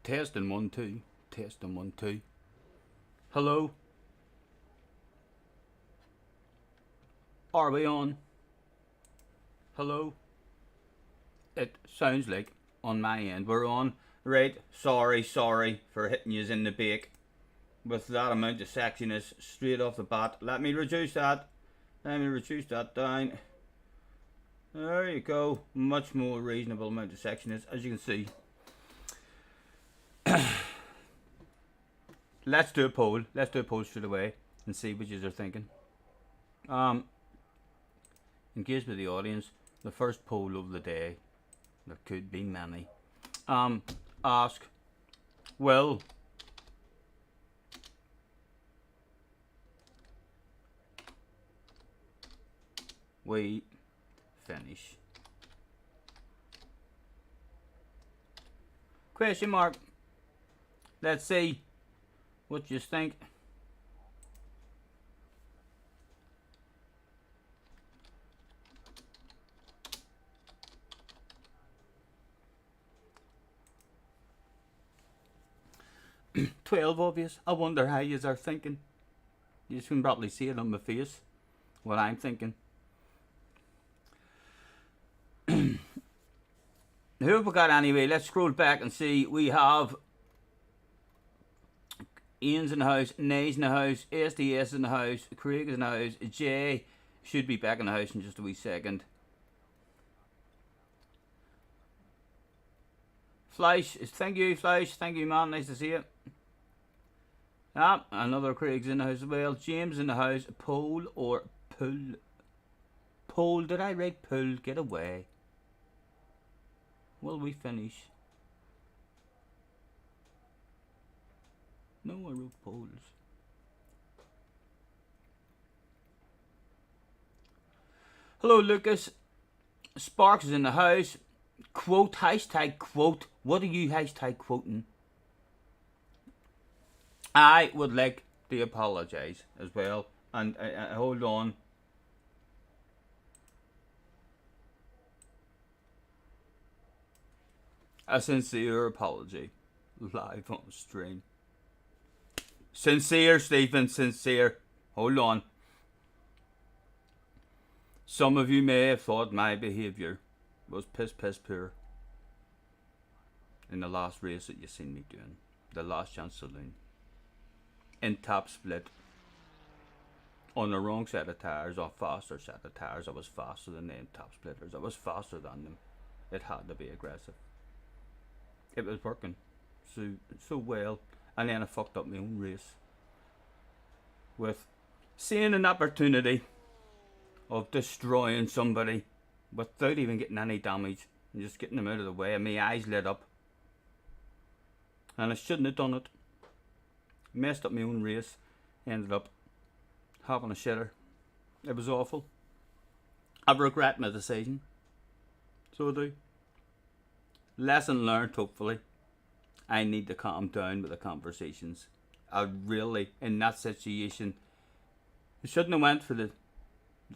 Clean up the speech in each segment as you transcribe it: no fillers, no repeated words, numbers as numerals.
Testing 1 2. Testing 1 2. Hello? Are we on? Hello? It sounds like on my end we're on. Right, sorry for hitting yous in the bake with that amount of sexiness straight off the bat. Let me reduce that down. There you go. Much more reasonable amount of sexiness, as you can see. Let's do a poll. Let's do a poll straight away and see what you are thinking. Engage with the audience. The first poll of the day. There could be many. Ask, will we finish? Question mark. Let's see what you think. $12 of yous. I wonder how yous are thinking. You can probably see it on my face. What I'm thinking. Who have we got anyway? Let's scroll back and see. We have Ian's in the house, Nays in the house, SDS in the house, Craig is in the house, Jay should be back in the house in just a wee second. Flash, thank you Flash, thank you man, nice to see you. Ah, another Craig's in the house as well. James in the house. Pole or pull? Pole, did I write pull? Get away. Will we finish? No, I wrote poles. Hello Lucas. Sparks is in the house. Quote, hashtag quote. What are you hashtag quoting? I would like to apologise as well. And hold on. A sincere apology. Live on stream. Sincere, Stephen, sincere. Hold on. Some of you may have thought my behaviour was piss poor in the last race that you seen me doing. The Last Chance Saloon. In top split. On the wrong set of tyres, or faster set of tyres. I was faster than them top splitters. I was faster than them. It had to be aggressive. It was working so well. And then I fucked up my own race with seeing an opportunity of destroying somebody without even getting any damage and just getting them out of the way, and my eyes lit up. And I shouldn't have done it. Messed up my own race. Ended up having a shitter. It was awful. I regret my decision. So I do. Lesson learned, hopefully. I need to calm down with the conversations. I really, in that situation, I shouldn't have went for the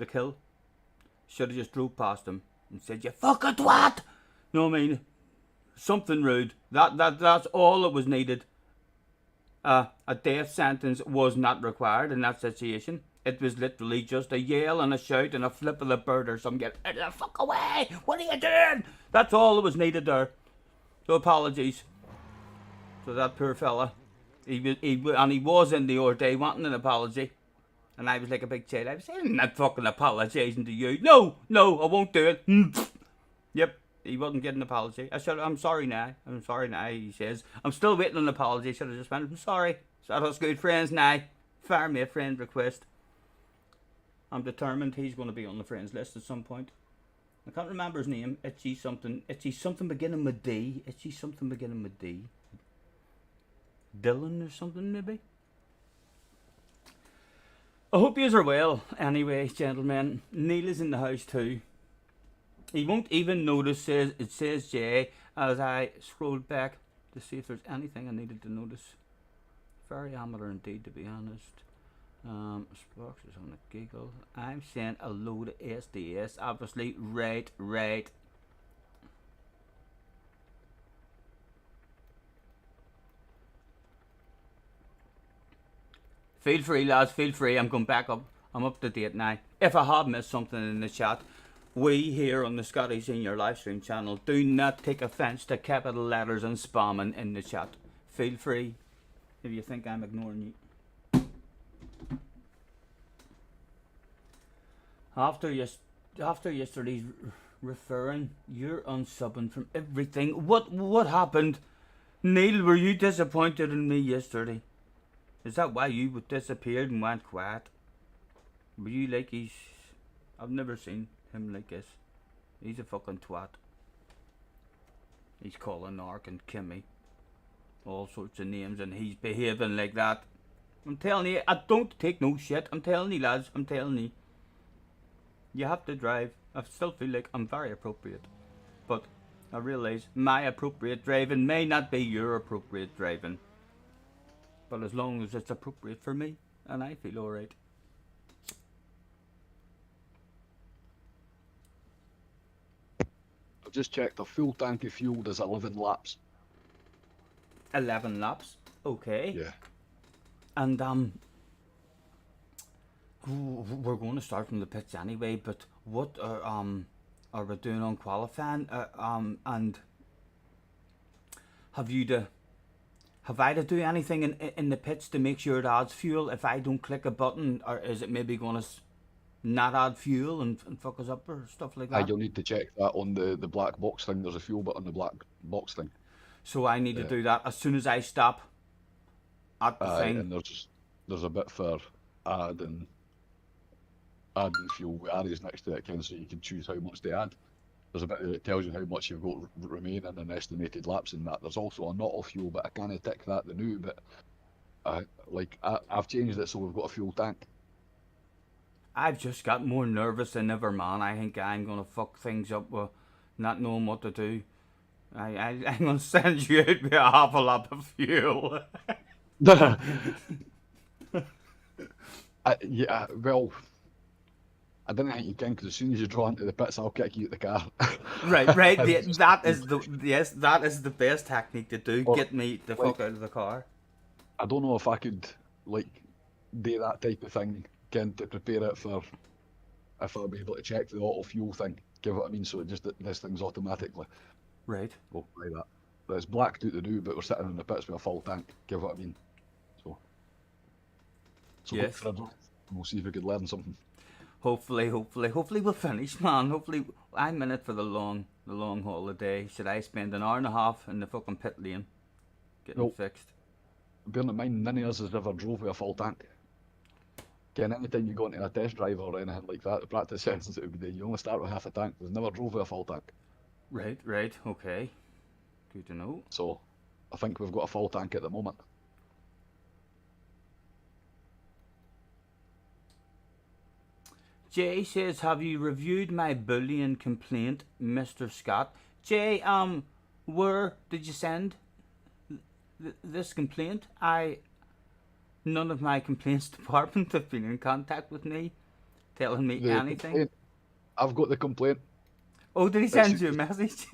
kill. Should have just drove past him and said, "You fucking twat!" No, I mean, something rude. That's all that was needed. A death sentence was not required in that situation. It was literally just a yell and a shout and a flip of the bird or something. Get the fuck away! What are you doing? That's all that was needed there. So apologies. So that poor fella, he was in the other day wanting an apology. And I was like a big child. I was saying, I'm not fucking apologising to you. No, I won't do it. Yep, he wasn't getting an apology. I said, I'm sorry now. He says, I'm still waiting on an apology. Should have just went, I'm sorry. So that's good friends now. Fire me a friend request. I'm determined he's going to be on the friends list at some point. I can't remember his name. Itchy something beginning with D. Dylan or something maybe. I hope yous are well. Anyway, gentlemen, Neil is in the house too. He won't even notice it says Jay as I scrolled back to see if there's anything I needed to notice. Very amateur indeed, to be honest. Sparks is on a giggle. I'm saying a load of SDS, obviously. Right. Feel free, lads, feel free. I'm going back up. I'm up to date now. If I have missed something in the chat, we here on the Scottish Senior Livestream channel do not take offence to capital letters and spamming in the chat. Feel free if you think I'm ignoring you. After yesterday's referring, you're unsubbing from everything. What happened? Neil, were you disappointed in me yesterday? Is that why you disappeared and went quiet? Were you like I've never seen him like this. He's a fucking twat. He's calling Nark and Kimmy all sorts of names and he's behaving like that. I'm telling you, I don't take no shit. I'm telling you, lads, you have to drive. I still feel like I'm very appropriate. But I realise my appropriate driving may not be your appropriate driving. But as long as it's appropriate for me, and I feel alright. I've just checked, a full tank of fuel does 11 laps. 11 laps? Okay. Yeah. And, we're going to start from the pits anyway, but what are we doing on qualifying? And have I to do anything in the pits to make sure it adds fuel if I don't click a button, or is it maybe going to not add fuel and fuck us up or stuff like that? You'll need to check that on the black box thing. There's a fuel button on the black box thing. So I need to do that as soon as I stop at the thing. And there's a bit for adding fuel with arrows next to it, Ken, so you can choose how much to add. There's a bit that tells you how much you've got remaining and estimated laps in that. There's also a not all fuel, but I can't tick that the new. But I've changed it so we've got a fuel tank. I've just got more nervous than ever, man. I think I'm gonna fuck things up with not knowing what to do. I'm gonna send you out with a half a lap of fuel. Yeah, well, I didn't think you can, because as soon as you draw into the pits, I'll kick you out the car. Right. That is the best technique to do. Get me the fuck out of the car. I don't know if I could do that type of thing, Ken, to prepare it for if I'll be able to check the auto fuel thing. Give what I mean, so it just this thing's automatically. Right. Well, like that. But it's blacked out to do, but we're sitting in the pits with a full tank. Give what I mean. So yes. We'll see if we could learn something. Hopefully we'll finish, man. Hopefully, I'm in it for the long holiday. Should I spend an hour and a half in the fucking pit lane getting fixed? Bearing in mind, none of us has ever drove with a full tank. Again, anytime you go into a test drive or anything like that, the practice sessions it would be, you only start with half a tank. We've never drove with a full tank. Right, okay. Good to know. So, I think we've got a full tank at the moment. Jay says, have you reviewed my bullying complaint, Mr. Scott? Jay, where did you send this complaint? None of my complaints department have been in contact with me, telling me anything. I've got the complaint. Oh, did he send you a message?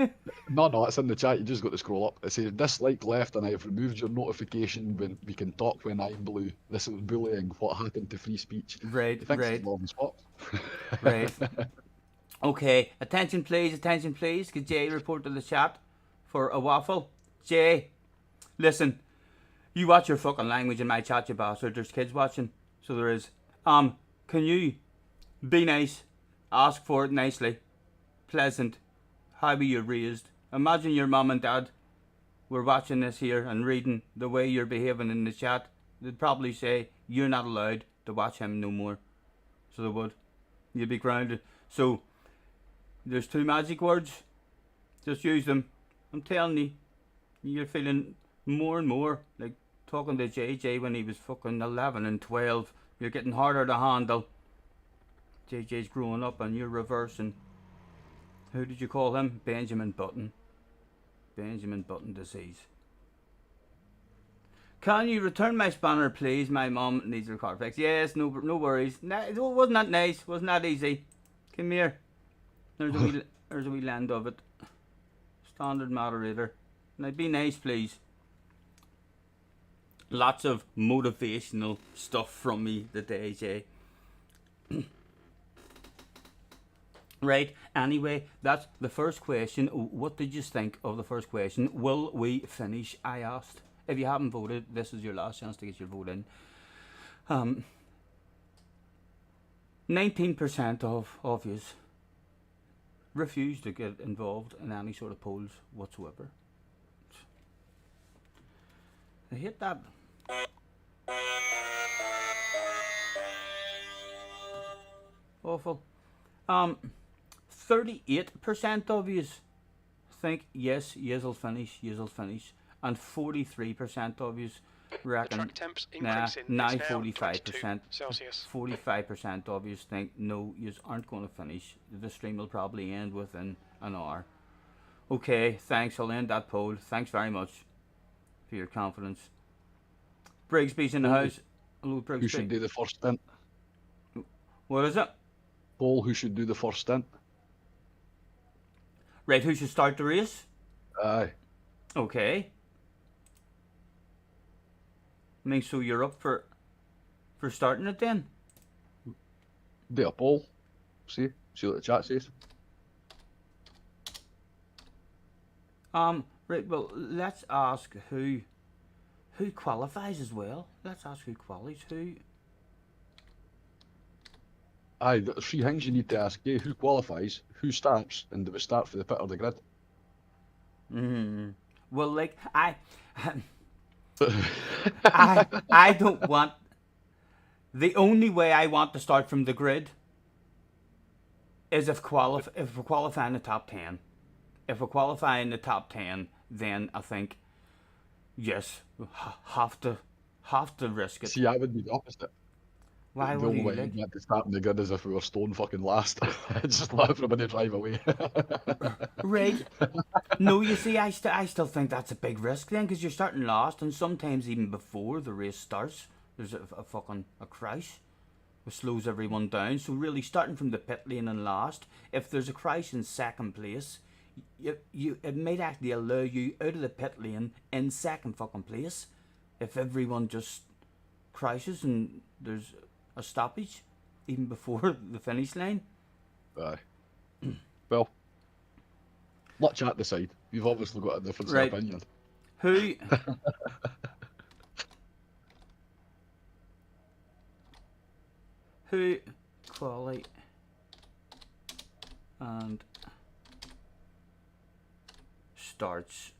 No, it's in the chat. You just got to scroll up. It says, dislike left and I've removed your notification when we can talk when I'm blue. This is bullying. What happened to free speech? Right. Spot. Right. Okay, attention please. Could Jay report to the chat for a waffle? Jay, Listen, you watch your fucking language in my chat, you bastard. There's kids watching, so there is. Can you be nice? Ask for it nicely. Pleasant. How were you raised? Imagine your mum and dad were watching this here and reading the way you're behaving in the chat. They'd probably say you're not allowed to watch him no more. So they would. You'd be grounded. So there's 2 magic words. Just use them. I'm telling you, you're feeling more and more like talking to JJ when he was fucking 11 and 12. You're getting harder to handle. JJ's growing up and you're reversing. Who did you call him? Benjamin Button. Benjamin Button disease. Can you return my spanner, please? My mum needs her car fixed. Yes, no worries. Wasn't that nice? Wasn't that easy? Come here. There's a wee land of it. Standard moderator. Now be nice, please. Lots of motivational stuff from me today, Jay. Right, anyway, that's the first question. What did you think of the first question? Will we finish? I asked. If you haven't voted, this is your last chance to get your vote in. 19% of yous refuse to get involved in any sort of polls whatsoever. I hate that. Awful. 38% of yous think yes, you'll finish, and 43% of yous reckon track temps nah, increasing. now It's now 45%. 22 Celsius. 45% of yous think no, yous aren't going to finish. The stream will probably end within an hour. Okay, thanks. I'll end that poll. Thanks very much for your confidence. Brigsby's in the house. Hello, Brigsby. Who should do the first stint? What is it? Paul, who should do the first stint? Right, who should start the race? Aye. Okay. I mean, so you're up for starting it then? Do a poll. See what the chat says. Right, well, let's ask who qualifies as well. Let's ask who qualifies. Who? Aye, there's 3 things you need to ask. Yeah, who qualifies, who starts, and do we start for the pit or the grid? Well, like, I don't want... The only way I want to start from the grid is if we're qualifying the top 10. If we're qualifying the top 10, then I think, yes, we have to risk it. See, I would be the opposite. Why the would only you way like? you get to start in the grid is if we were stone fucking last. Just let everybody drive away. Right. No, you see, I still think that's a big risk then, because you're starting last, and sometimes even before the race starts, there's a fucking crash, which slows everyone down. So really, starting from the pit lane and last, if there's a crash in second place, it might actually allow you out of the pit lane in second fucking place, if everyone just crashes and there's a stoppage even before the finish line. Aye. Well, let chat decide. You've obviously got a difference Right. of opinion. Who? Who quality and starts?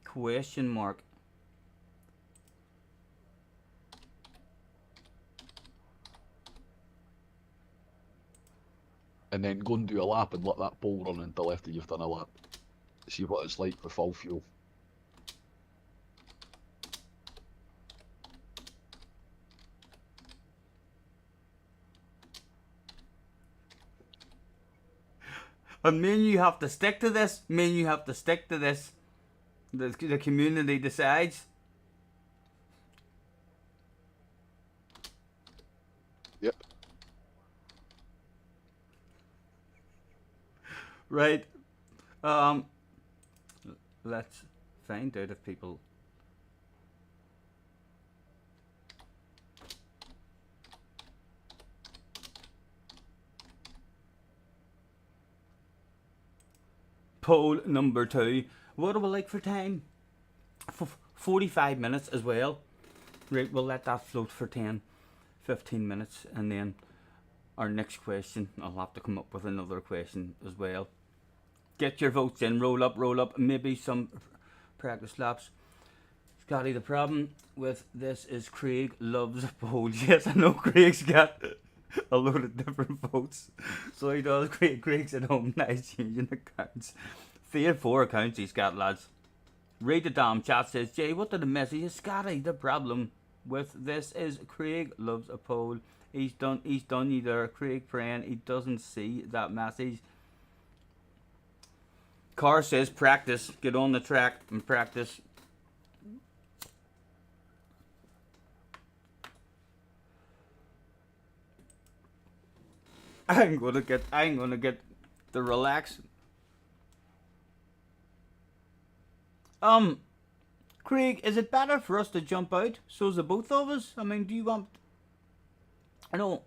Question mark. And then go and do a lap and let that pole run until after you've done a lap. See what it's like with full fuel. And me and you have to stick to this. Me and you have to stick to this. The community decides. Yep. Right. Let's find out if people... Poll number 2. What do we like for time? 45 minutes as well. Right, we'll let that float for 10, 15 minutes, and then our next question, I'll have to come up with another question as well. Get your votes in, roll up, maybe some practice laps. Scotty, the problem with this is Craig loves polls. Yes, I know Craig's got a load of different votes. So he does. Craig's at home, nice changing accounts. 3 or 4 accounts he's got, lads. Read the damn chat, says Jay, what did the message is? Scotty, the problem with this is Craig loves a poll. He's done you there, Craig praying he doesn't see that message. Carr says practice, get on the track and practice. I'm gonna get the relax. Craig, is it better for us to jump out? So's the both of us? I mean, do you want... I know...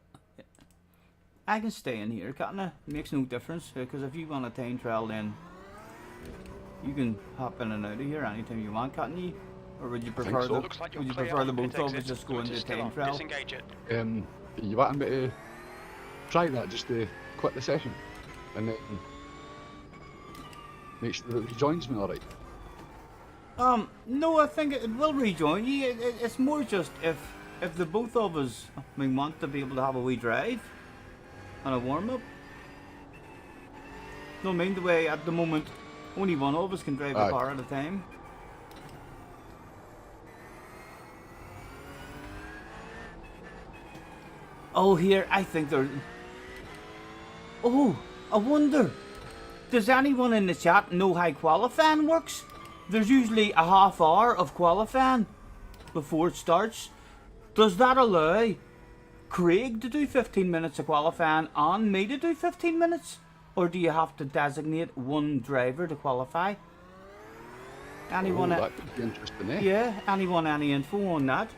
I can stay in here, can't I? It makes no difference, because if you want a time trial, then... You can hop in and out of here anytime you want, can't you? Or would you prefer so. the both of us just go into the time trial? You want me to try that, just to quit the session? And then... make sure that it rejoins me alright? No, I think it will rejoin you. It's more just if the both of us, want to be able to have a wee drive and a warm up. No, the way at the moment only one of us can drive a car at a time. Oh, here I think there. Oh, I wonder. Does anyone in the chat know how qualifying works? There's usually a half hour of qualifying before it starts. Does that allow Craig to do 15 minutes of qualifying and me to do 15 minutes? Or do you have to designate one driver to qualify? Anyone? That could be interesting, eh? Yeah, anyone any info on that?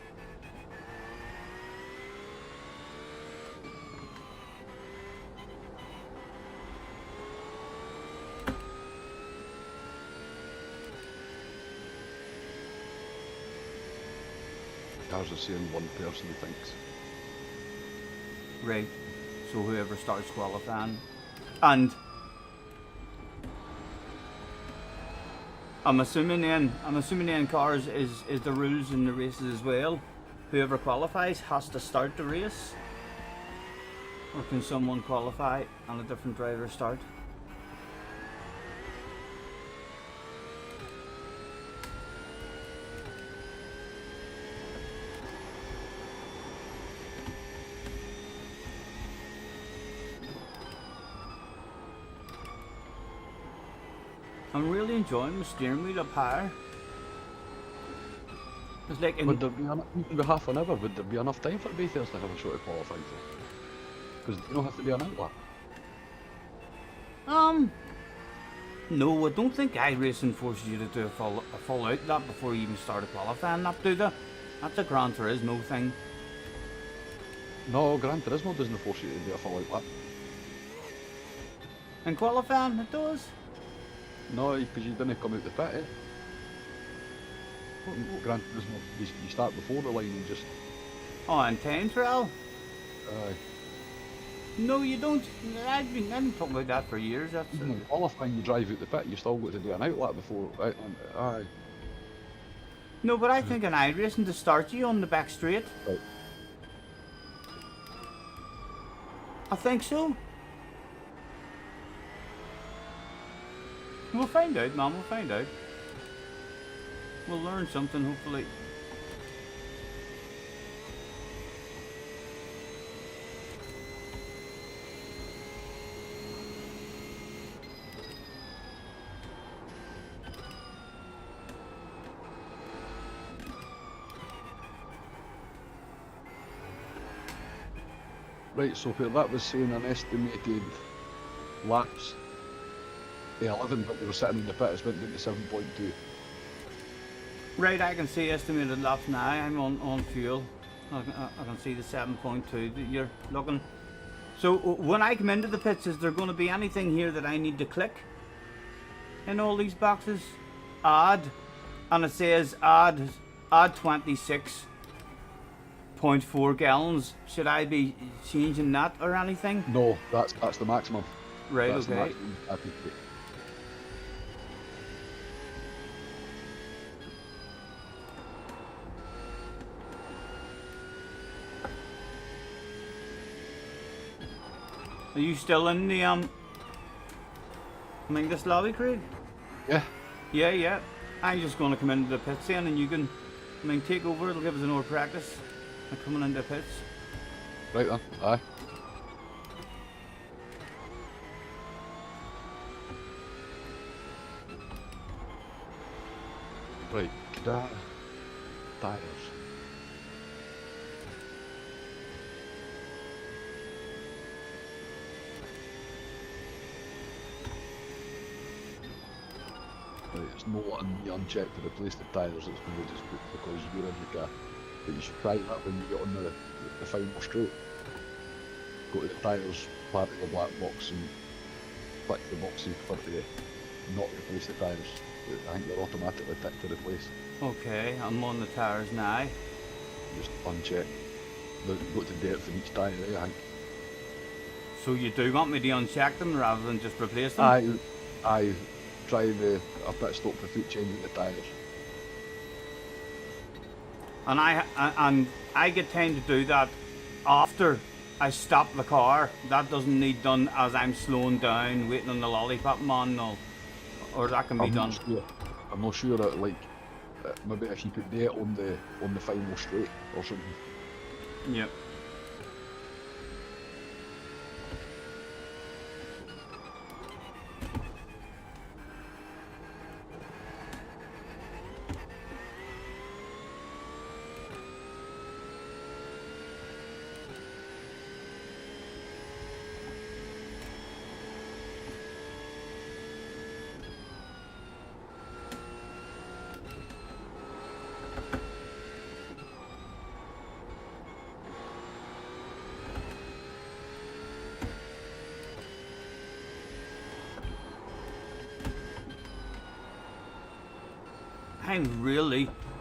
Cars are saying one person thinks. Right. So whoever starts qualifying. And I'm assuming then cars is the rules in the races as well. Whoever qualifies has to start the race. Or can someone qualify and a different driver start? I'm really enjoying the steering wheel up higher. It's like Would there be even half an hour? Would there be enough time for both of us to have a show to qualify for? Because you don't have to do an outlap. No, I don't think iRacing forces you to do a full outlap before you even start a qualifying lap, do they? That's a Gran Turismo thing. No, Gran Turismo doesn't force you to do a full outlap. In qualifying, it does. No, because you didn't come out the pit, eh? Gran Turismo, you start before the line and just... Oh, and time trial? Aye. No, you don't. I've been talking about that for years. That's Even in qualifying, you drive out the pit, you still got to do an outlap before... Aye. No, but I think in iRacing to start you on the back straight. Right. I think so. We'll find out, man. We'll find out. We'll learn something, hopefully. Right, so where that was saying an estimated laps, 11, but they were sitting in the pit, it's went down to 7.2. Right, I can see estimated laps now. I'm on fuel. I can see the 7.2 that you're looking. So when I come into the pits, is there going to be anything here that I need to click in all these boxes? Add, and it says add 26.4 gallons. Should I be changing that or anything? No, that's the maximum. Right, That's the okay. maximum I could take. Are you still in the this lobby, Craig? Yeah. Yeah. I'm just going to come into the pits then, and you can, take over. It'll give us an hour practice. I'm coming into the pits. Right then. Aye. Right. Tires. Right, it's not letting me uncheck to replace the tyres, it's going to just put because you're in the car. But you should try that when you get on the final straight. Go to the tyres, part of the black box and click the boxes for the not replace the tyres. I think they're automatically ticked to replace. Okay, I'm on the tires now. Just uncheck. Go to depth in each tyre, I think. So you do want me to uncheck them rather than just replace them? I try a pit stop for foot changing the tyres. And I get time to do that after I stop the car. That doesn't need done as I'm slowing down, waiting on the lollipop man, or that can be done. I'm not sure that maybe if you could do it on the final straight or something. Yep.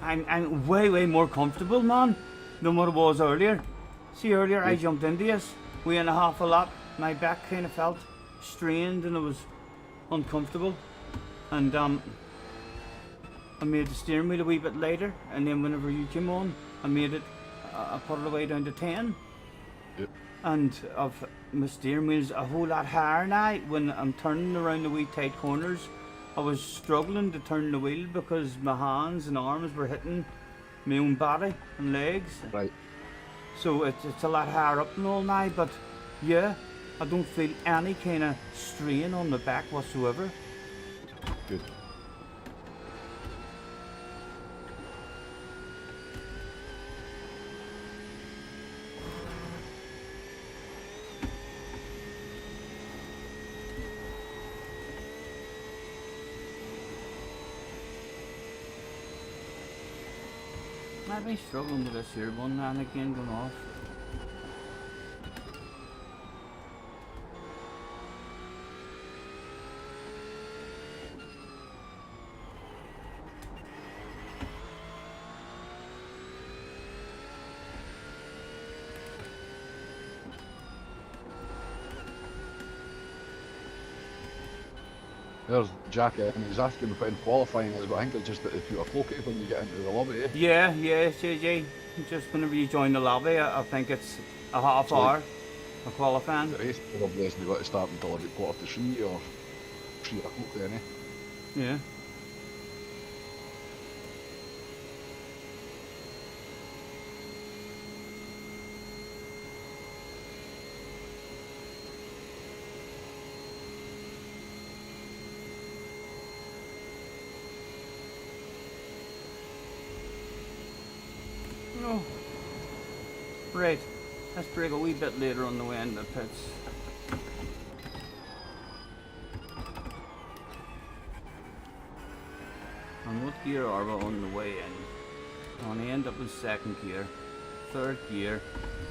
I'm way more comfortable, man, than what it was earlier. See, earlier I jumped into this, 1.5 a lap. My back kind of felt strained and it was uncomfortable. And I made the steering wheel a wee bit lighter, and then whenever you came on, I put it away down to 10. Yep. And my steering wheel's a whole lot higher now. When I'm turning around the wee tight corners, I was struggling to turn the wheel because my hands and arms were hitting my own body and legs. Right. So it's a lot higher up and all now, but yeah, I don't feel any kind of strain on the back whatsoever. Good. I've been struggling with this here one now and again going off. There's Jack and he's asking when qualifying is, but I think it's just that they put a pocket when you get into the lobby, eh? Yeah, JJ. Just whenever you join the lobby, I think it's a half hour of qualifying. The race probably isn't got to start until about 2:45 or 3 o'clock then, eh? Yeah. Oh. Right. Let's break a wee bit later on the way into the pits. And what gear are we on the way in? On the end up in second gear, third gear.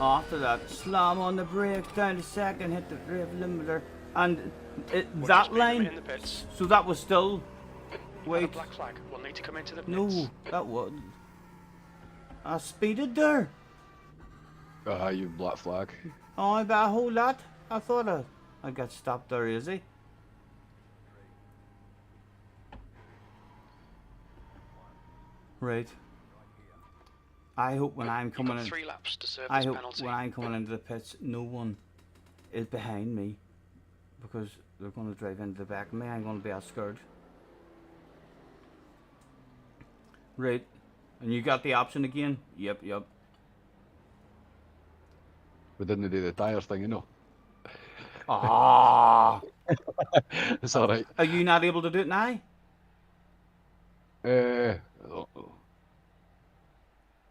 After that, slam on the brakes, down to second, hit the rev limiter, and that line. So that was still Wait. Another black flag. We'll need to come into the pits. No, that was. I speeded there. Ah, you black flag. Oh, I bet a whole lot. I thought I got stopped there, is he? Right. I hope when I'm You've coming got in. 3 laps to serve I this hope penalty. when I'm coming into the pits, no one is behind me, because they're going to drive into the back of me. I'm going to be all scared. Right. And you got the option again? Yep. We didn't do the tyre thing, you know. Ah. It's alright. Are you not able to do it now? I don't know.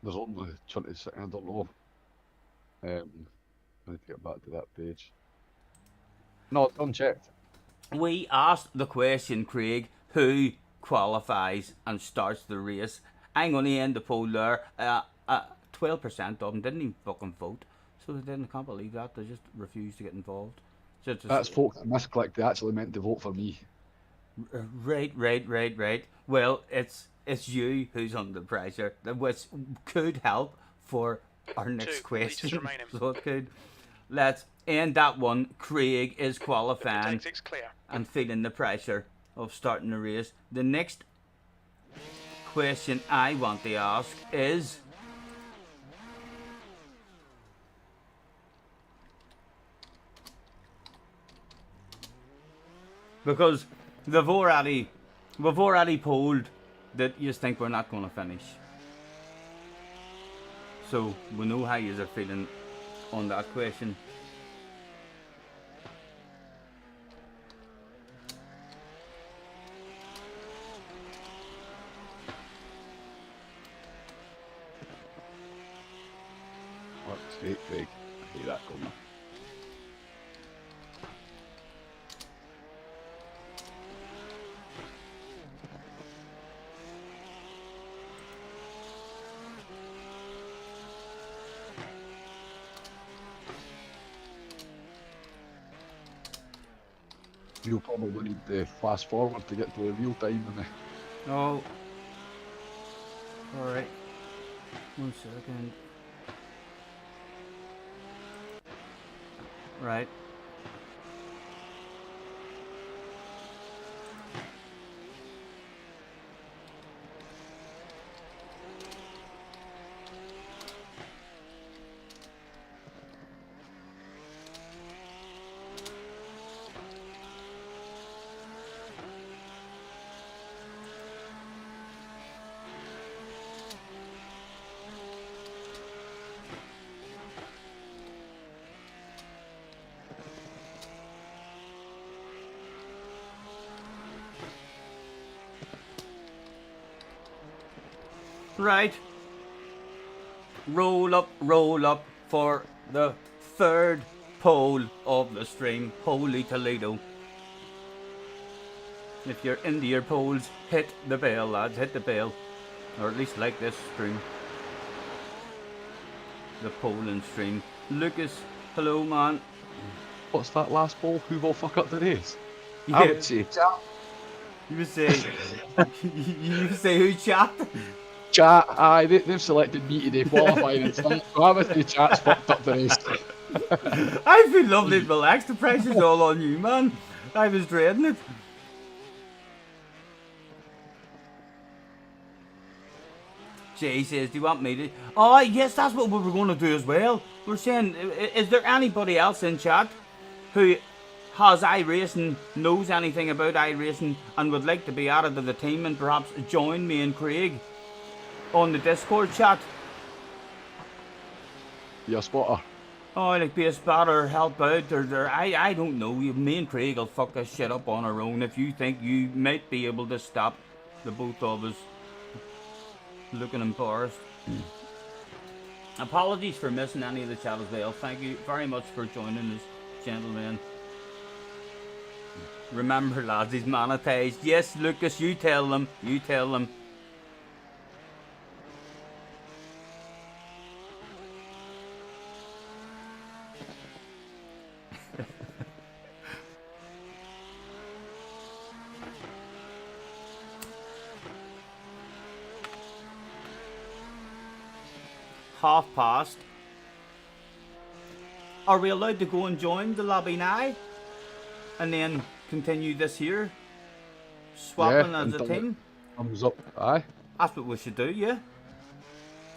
There's only 20 seconds, I don't know. I need to get back to that page. No, it's unchecked. We asked the question, Craig, who qualifies and starts the race. I'm going to end the poll there. 12% of them didn't even fucking vote. So they didn't, I can't believe that. They just refused to get involved. So That's folks that misclicked. They actually meant to vote for me. Right. Well, it's you who's under pressure, which could help for our next 2 question. litres remaining. So it could. Let's end that one. Craig is The pit qualifying exit's clear. and feeling the pressure of starting the race. The next question I want to ask is, because we've already polled that you think we're not going to finish. So we know how you are feeling on that question. What straight, Craig. I hate that corner. You'll probably need to fast forward to get to the real time. Oh. Alright. 1 second. Right. Right. Roll up for the third pole of the stream. Holy Toledo. If you're into your poles, hit the bell, lads. Hit the bell. Or at least like this stream. The polling stream. Lucas, hello, man. What's that last ball? Who will fuck up the race? Yeah. I would say chat. You would say... you would say who, chat? Chat, aye, they've selected me today qualifying and stuff. So I would say chat's fucked up the race. I feel lovely and relaxed. The pressure's all on you, man. I was dreading it. Jay says, do you want me to... Oh, yes, that's what we were going to do as well. We're saying, is there anybody else in chat who has iRacing, knows anything about iRacing, and would like to be added to the team and perhaps join me and Craig on the Discord chat? You're a spotter. Oh, like be a spotter, help out, or I don't know. Me and Craig will fuck this shit up on our own if you think you might be able to stop the both of us looking embarrassed. Apologies for missing any of the chat as well. Thank you very much for joining us, gentlemen. Remember, lads, he's monetized. Yes, Lucas, you tell them. You tell them. past. Are we allowed to go and join the lobby now? And then continue this here? Swapping as a until it team? comes up. Aye, That's what we should do, yeah?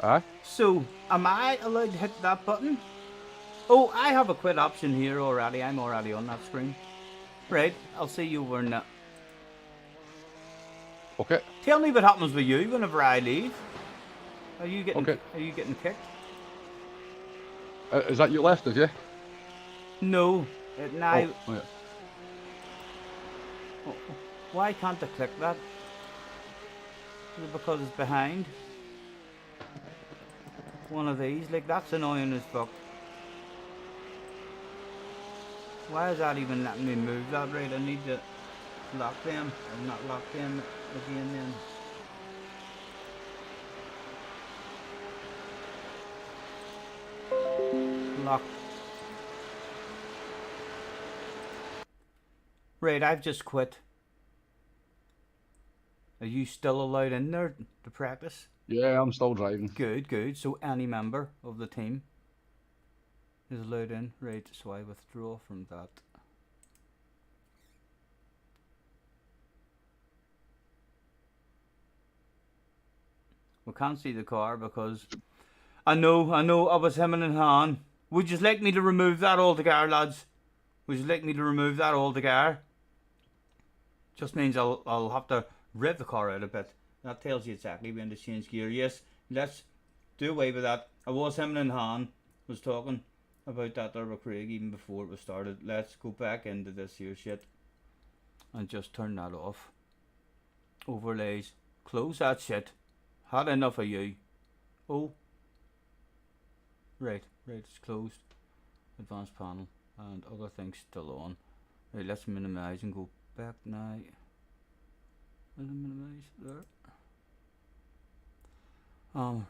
aye. So, am I allowed to hit that button? Oh, I have a quit option here already. I'm already on that screen. Right, I'll see you over in that. Okay, Tell me what happens with you whenever I leave. Are you getting Okay. Are you getting kicked? is that you left, is you? No. Now, Oh, yeah. why can't I click that? Is it because it's behind? One of these, like that's annoying as fuck. Why is that even letting me move that right? I need to lock them. I'm not locked them again then. Lock. Right, I've just quit. Are you still allowed in there to practice? Yeah, I'm still driving. Good, good. So any member of the team is allowed in. Right, so I withdraw from that. We can't see the car because I know, I was hemming and hawing. Would you like me to remove that altogether, lads? Would you like me to remove that altogether? Just means I'll have to rev the car out a bit. That tells you exactly when to change gear. Yes, let's do away with that. I was hemming and hawing, was talking about that there with Craig even before it was started. Let's go back into this here shit and just turn that off. Overlays. Close that shit. Had enough of you. Oh. Right, it's closed. Advanced panel and other things still on. Right, let's minimize and go back now. Minimize there.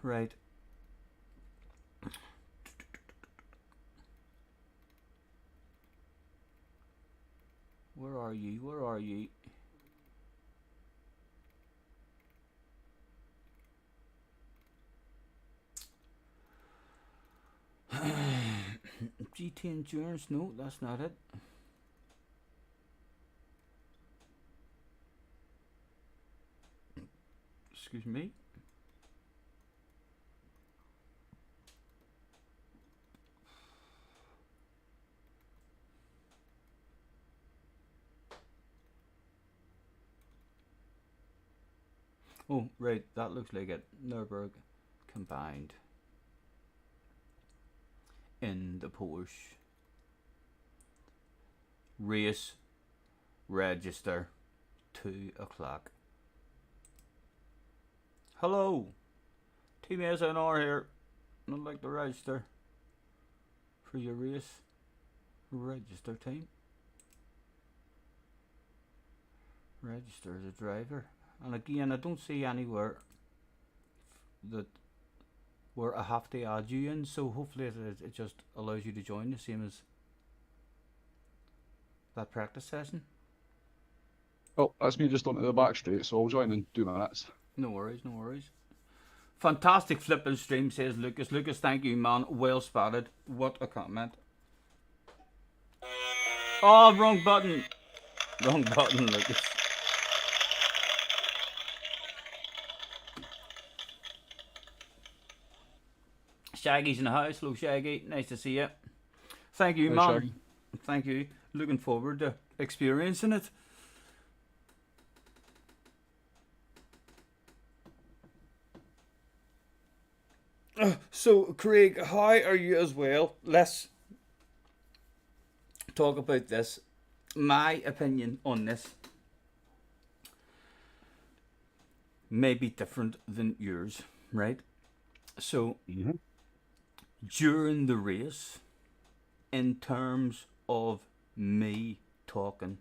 Right. Where are you? Where are you? GT Endurance? No, that's not it. Excuse me. Oh, right, that looks like it. Nürburgring combined in the Porsche. Race register 2 o'clock. Hello, Team SNR here. I'd like to register for your race. Register team. Register as a driver. And again, I don't see anywhere that where I have to add you in, so hopefully it just allows you to join the same as that practice session. Oh, that's me just onto the back straight, so I'll join in 2 minutes. No worries, no worries. Fantastic flipping stream, says Lucas. Lucas, thank you, man. Well spotted. What a comment. Oh, wrong button. Wrong button, Lucas. Shaggy's in the house. Hello, Shaggy. Nice to see you. Thank you, Hey, man. Shaggy. Thank you. Looking forward to experiencing it. So, Craig, how are you as well? Let's talk about this. My opinion on this may be different than yours, right? So, during the race, in terms of me talking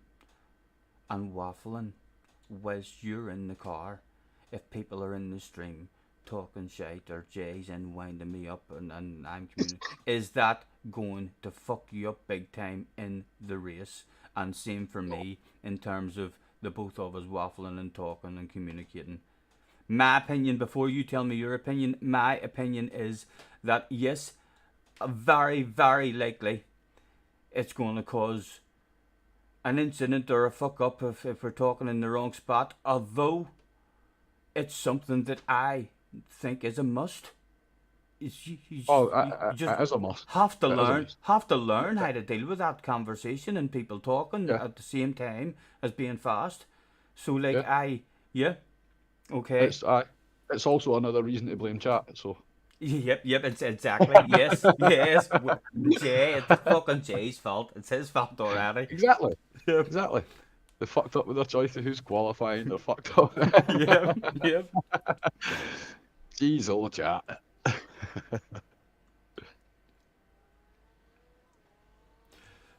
and waffling whilst you're in the car, if people are in the stream talking shite or Jay's in winding me up and I'm communicating, is that going to fuck you up big time in the race? And same for me in terms of the both of us waffling and talking and communicating. my opinion, before you tell me your opinion, my opinion is that yes, very, very likely it's going to cause an incident or a fuck up if we're talking in the wrong spot. Although it's something that I think is a must. Oh, You just it is a must. have to It is a learn must. how to deal with that conversation and people talking Yeah, at the same time as being fast. So yeah. yeah, okay. It's also another reason to blame chat. So Yep, it's exactly. Yes, yes. Jay, it's fucking Jay's fault. It's his fault already. exactly, Yep, exactly. They fucked up with their choice of who's qualifying. They're fucked up. yep, yep. Jeez, old chat.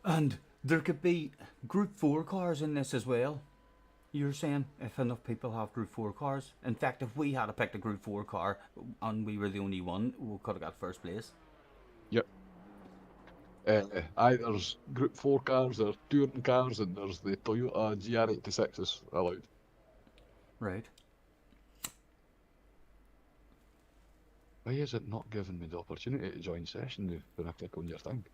And there could be Group 4 cars in this as well. You're saying if enough people have Group 4 cars. In fact, if we had picked a Group 4 car and we were the only one, we could have got first place. Yep. There's Group 4 cars, there's touring cars, and there's the Toyota GR86s allowed. Right. Why is it not giving me the opportunity to join session when I click on your thing?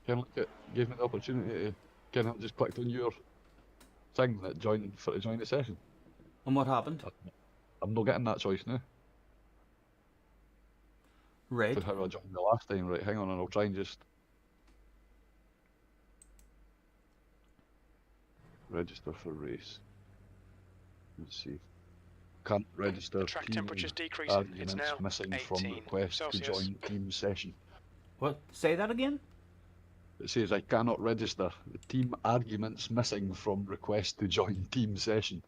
It gave me the opportunity to just clicked on your thing that to join the session. And what happened? I'm not getting that choice now. Right. For how I joined the last time. Right, hang on, and I'll try and just register for race. Let's see. Can't register. The track team temperature's decreasing. It's arguments now missing from 18 request to Celsius. join team session. What? Say that again? It says I cannot register. The team arguments missing from request to join team session.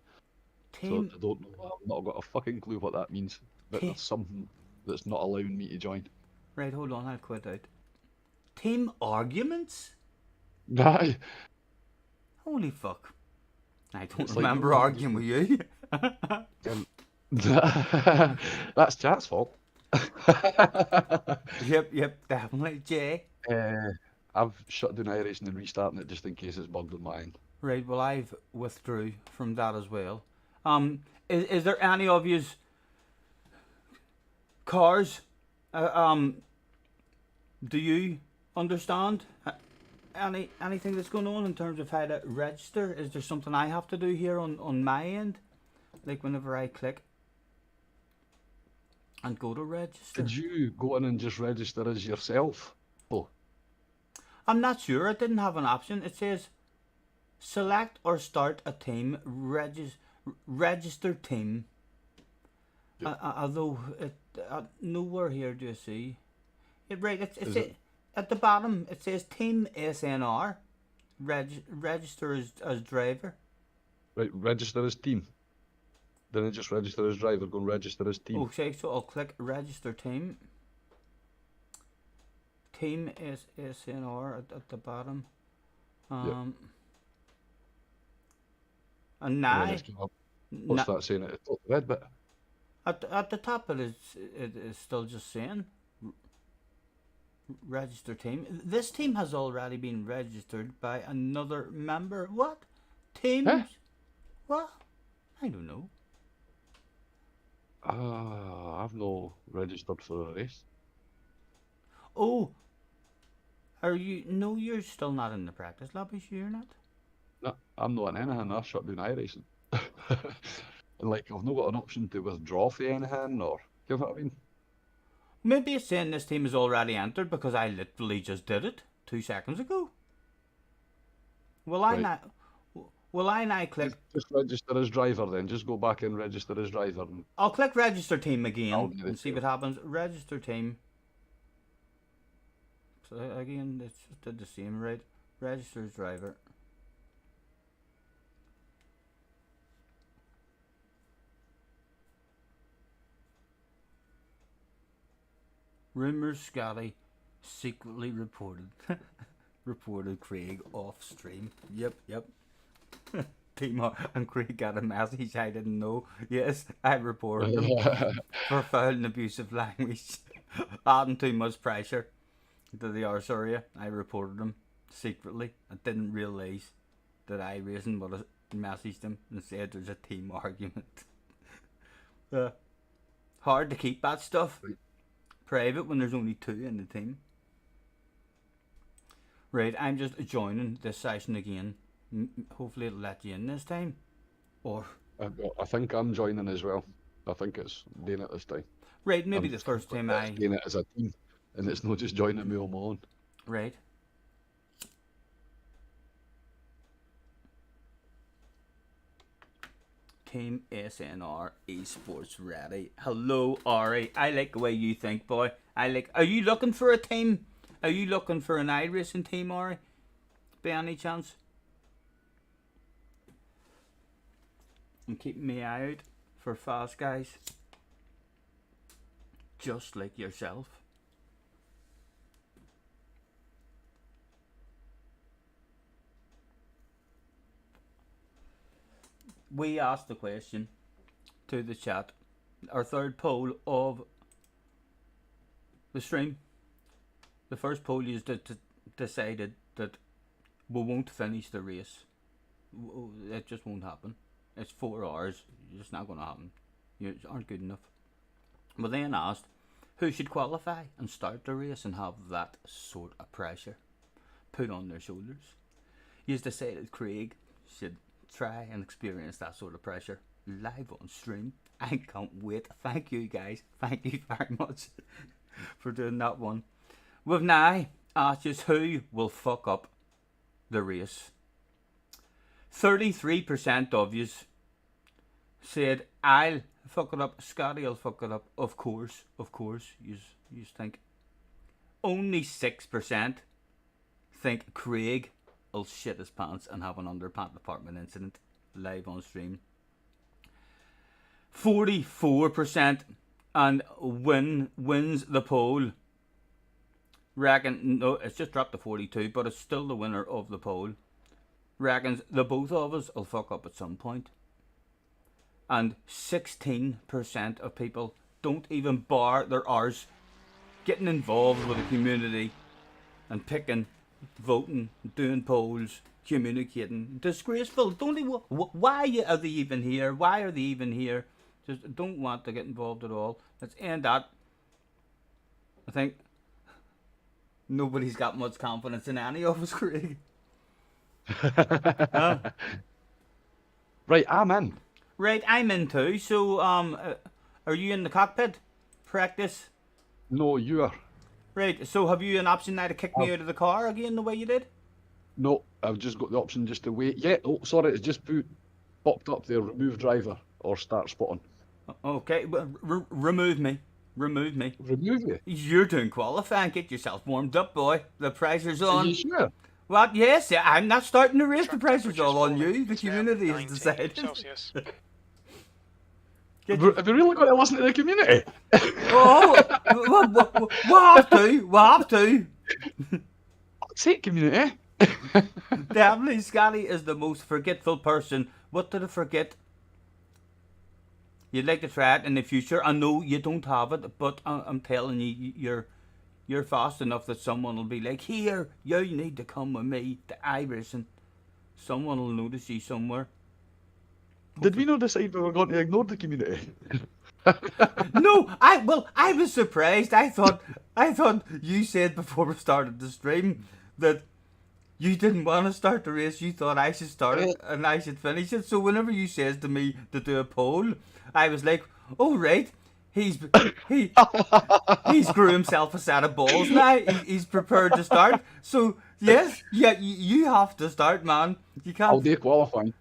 Team. So I don't know. I've not got a fucking clue what that means. But there's something that's not allowing me to join. Right, hold on, I'll quit out. Team arguments? Aye. Holy fuck. I don't It's like remember no one arguing with you. That's chat's fault. Yep, definitely. Jay? I've shut down Iracing and restarting it just in case it's bugged on my end. Right, well, I've withdrew from that as well. Is there any of yous cars? Do you understand anything that's going on in terms of how to register? Is there something I have to do here on my end? Like whenever I click and go to register? Did you go in and just register as yourself? Oh, I'm not sure. It didn't have an option. It says select or start a team, register team. Yeah. Although it nowhere here do you see it. Right, Is it? at the bottom. It says team SNR, register as driver. Right, register as team. Then I just register as driver, go and register as team. Okay, so I'll click register team. Team is SNR at the bottom. And And now then it's come up. What's that saying at the top? Red bit. at the top it is still just saying register team. This team has already been registered by another member. What? Teams? Huh? What? I don't know. I've no registered for a race. Oh, are you? No, you're still not in the practice lab, is you? You're not? No, I'm not in anything. I shut down iRacing. And like, I've not got an option to withdraw for anything, or you know what I mean? Maybe it's saying this team is already entered because I literally just did it 2 seconds ago. Will I Right. not? Will I now click? Just register as driver then. Just go back and register as driver. And I'll click register team I'll again do and it see too. what happens. Register team. So again, it's just did the same, right? Register as driver. Rumors Scotty secretly reported Craig off stream. Yep. Team and Craig got a message I didn't know. Yes, I reported him for foul and abusive language, adding too much pressure to the arse area. I reported him secretly. I didn't realise that Iracing messaged him and said there's a team argument. Hard to keep that stuff private when there's only 2 in the team. Right, I'm just joining this session again. Hopefully it'll let you in this time. Or I think I'm joining as well. I think it's doing it this time. right, maybe I'm the just first time I doing it as a team, and it's not just joining me on my own. right. Team SNR Esports ready. Hello, Ari. I like the way you think, boy. Are you looking for a team? Are you looking for an Iracing team, Ari? By any chance? And keeping me eye out for fast guys. Just like yourself. We asked the question to the chat, our third poll of the stream. The first poll is decided that we won't finish the race. It just won't happen. It's 4 hours. It's not going to happen. You aren't good enough. But then asked who should qualify and start the race and have that sort of pressure put on their shoulders. You decided Craig should try and experience that sort of pressure live on stream. I can't wait. Thank you guys. Thank you very much for doing that one. We've now asked you who will fuck up the race. 33% of you said I'll fuck it up. Scotty will fuck it up. Of course, you think. Only 6% think Craig will shit his pants and have an underpant department incident live on stream. 44% and wins the poll. Reckon, no, it's just dropped to 42, but it's still the winner of the poll. Reckons the both of us will fuck up at some point. And 16% of people don't even bar their arse getting involved with the community and picking, voting, doing polls, communicating. Disgraceful. Don't even, why are they even here? Why are they even here? Just don't want to get involved at all. Let's end that. I think nobody's got much confidence in any of us, Craig. Right, I'm in. Right, I'm in too. So, are you in the cockpit? Practice? No, you are. Right, so have you an option now to kick me out of the car again the way you did? No, I've just got the option just to wait. Yeah, oh, sorry, it's just popped up there. Remove driver or start spotting. Okay, well, remove me. Remove me. Remove you? You're doing qualifying. Get yourself warmed up, boy. The pressure's on. Are you sure? What? Yes, yeah, I'm not starting to race. The pressure's Temperature's all on falling. you. The It's now community has 19 decided. Celsius. Get Have we really got to listen to the community? Oh, we'll have to. We'll have to. Say it, community. Definitely, Scotty is the most forgetful person. What did I forget? You'd like to try it in the future. I know you don't have it, but I'm telling you, you're fast enough that someone will be like, here, you need to come with me to Iracing. Someone will notice you somewhere. Did we not decide we were going to ignore the community? No, I was surprised. I thought you said before we started the stream that you didn't want to start the race. You thought I should start it and I should finish it. So whenever you says to me to do a poll, I was like, oh right, he's grew himself a set of balls now. He's prepared to start. So yes, yeah, you have to start, man. You can't. I'll do qualifying.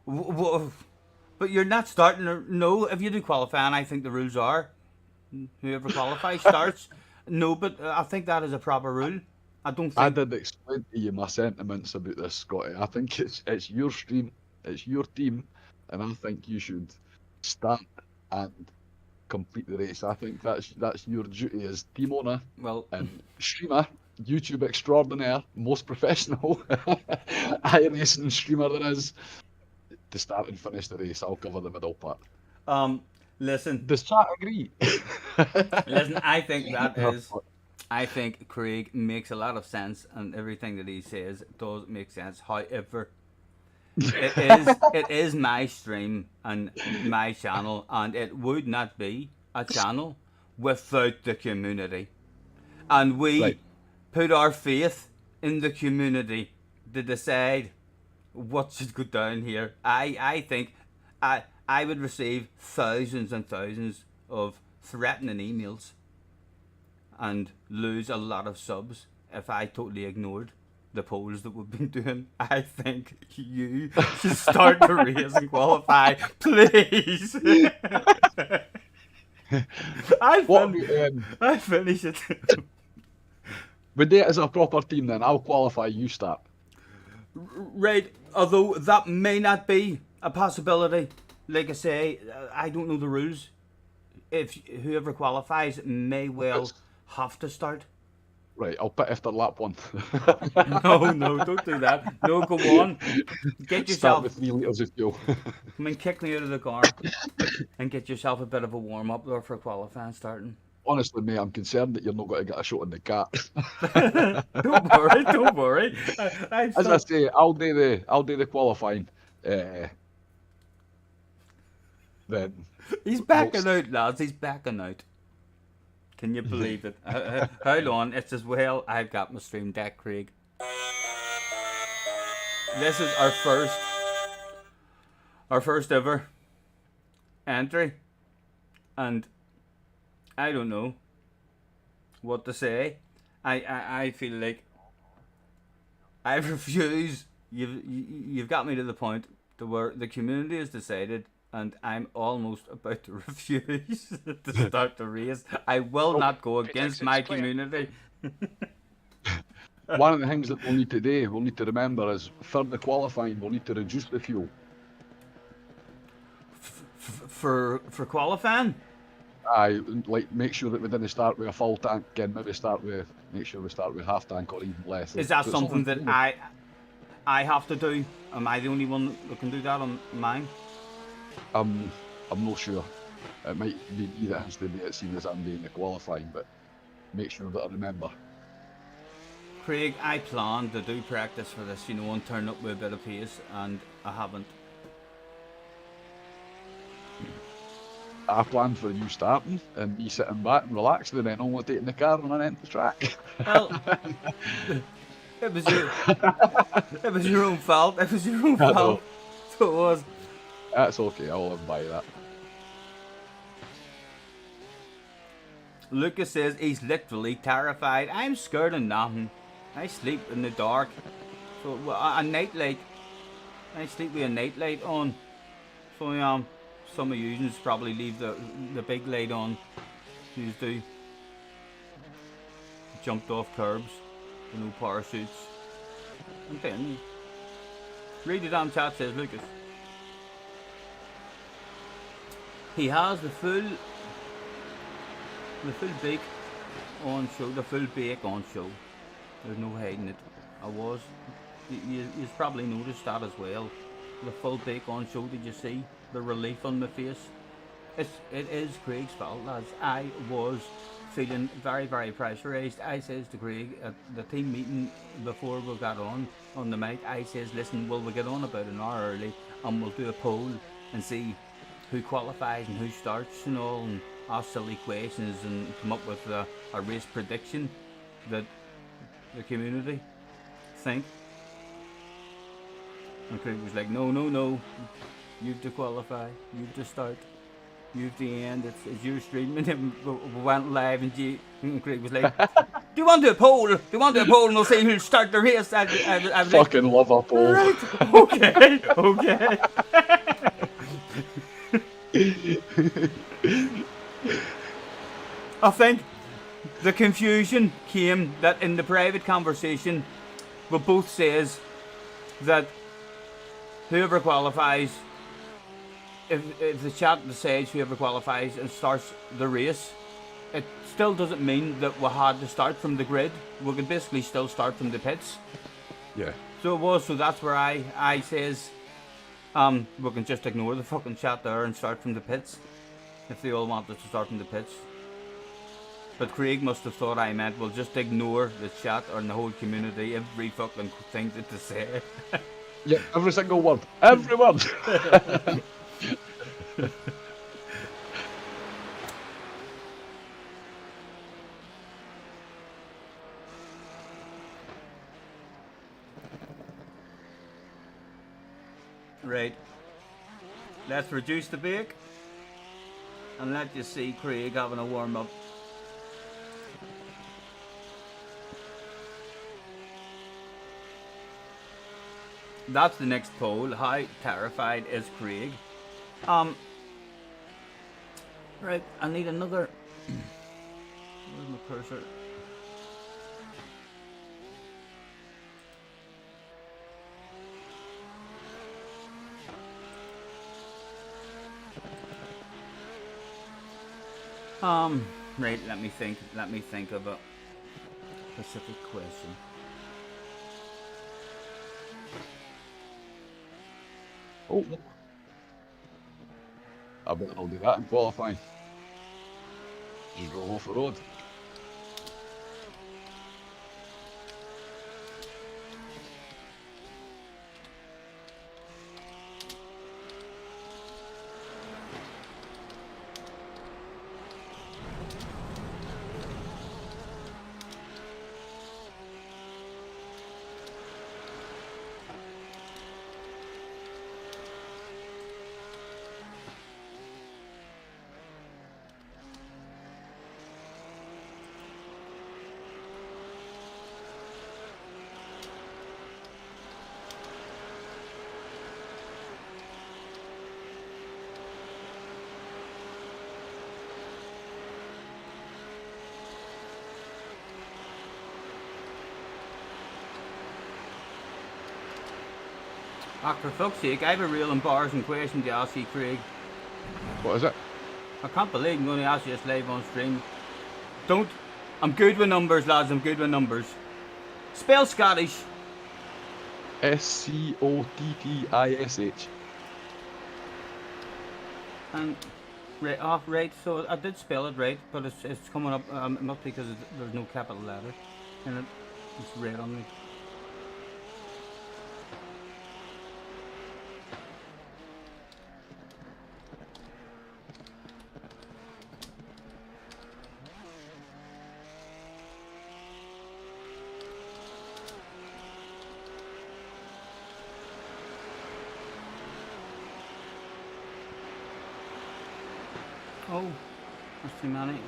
But you're not starting. No, if you do qualifying, I think the rules are whoever qualifies starts. No, but I think that is a proper rule. I don't think. I did explain to you my sentiments about this, Scotty. I think it's your stream, it's your team, and I think you should start and complete the race. I think that's your duty as team owner Well, and streamer, YouTube extraordinaire, most professional iRacing streamer there is, to start and finish the race. I'll cover the middle part. listen. Does chat agree? Listen, I think that is. I think Craig makes a lot of sense, and everything that he says does make sense. However, it is my stream and my channel, and it would not be a channel without the community. And we Right. put our faith in the community to decide what should go down here. I think I would receive thousands and thousands of threatening emails and lose a lot of subs if I totally ignored the polls that we've been doing. I think you should start the race and qualify, please. I finish it. Would they as a proper team then? I'll qualify, you start. Right, although that may not be a possibility. Like I say, I don't know the rules. If whoever qualifies may well have to start. Right, I'll pit after lap 1. No, don't do that. No, go on. Get Start yourself. with 3 litres of fuel. Come and kick me out of the car and get yourself a bit of a warm up there for qualifying starting. Honestly, mate, I'm concerned that you're not going to get a shot in the car. Don't worry. As I say, I'll do the qualifying. Then He's backing out, lads. He's backing out. Can you believe it? Hold on, it's as well. I've got my stream deck, Craig. This is our first ever entry, and I don't know what to say. I feel like I refuse. You've got me to the point to where the community has decided, and I'm almost about to refuse to start the race. I will not go against my community. one of the things that we'll need to remember is for the qualifying, we'll need to reduce the fuel. For qualifying? I like make sure that we didn't start with a full tank and make sure we start with half tank or even less. Is that So it's something only- that I have to do? Am I the only one that can do that on mine? I'm not sure. It might be me that has to do it, seeing as I'm doing the qualifying, but make sure that I remember. Craig, I planned to do practice for this, and turn up with a bit of pace, and I haven't. I planned for you starting and me sitting back and relaxing and then only taking the car on an empty track. Well, it was your own fault. It was your own I know. fault. So it was. That's okay, I'll live by that. Lucas says he's literally terrified. I'm scared of nothing. I sleep in the dark. So a night light. I sleep with a night light on. So some of you probably leave the big light on. You do. Jumped off curbs. With no parachutes. I'm telling you. Read the damn chat, says Lucas. He has the full bake on show. The full bake on show. There's no hiding it. You've probably noticed that as well. The full bake on show. Did you see the relief on my face? It is Craig's fault, lads. I was feeling very, very pressurised. I says to Craig at the team meeting before we got on the mic, I says, listen, will we get on about an hour early and we'll do a poll and see who qualifies and who starts and all, and ask silly questions and come up with a race prediction that the community think. And Craig was like, no, you've to qualify, you've to start, you've to end, it's your stream. And then we went live and Craig was like, do you want to do a poll? Do you want to do a poll and we'll see who'll start the race? I was Fucking love a poll. right, okay. I think the confusion came that in the private conversation we both says that whoever qualifies, if the chat decides whoever qualifies and starts the race, it still doesn't mean that we had to start from the grid. We could basically still start from the pits. Yeah. So it was, so that's where I says we can just ignore the fucking chat there and start from the pits if they all wanted to start from the pits. But Craig must have thought I meant we'll just ignore the chat or the whole community, every fucking thing that they say. Yeah, every single word. Every word. Right. Let's reduce the bake and let you see Craig having a warm up. That's the next poll. How terrified is Craig? Um. Right. I need another. Where's my cursor? Right. Let me think. Let me think of a specific question. Oh, I bet I'll do that in qualifying. Just drove off the road. For fuck's sake, I have a real embarrassing question to ask you, Craig. What is it? I can't believe I'm going to ask you this live on stream. Don't. I'm good with numbers, lads. I'm good with numbers. Spell Scottish. Scotttish. And right, right. So I did spell it right, but it's coming up. Not because there's no capital letter, and it's red on me. Oh, that's too many.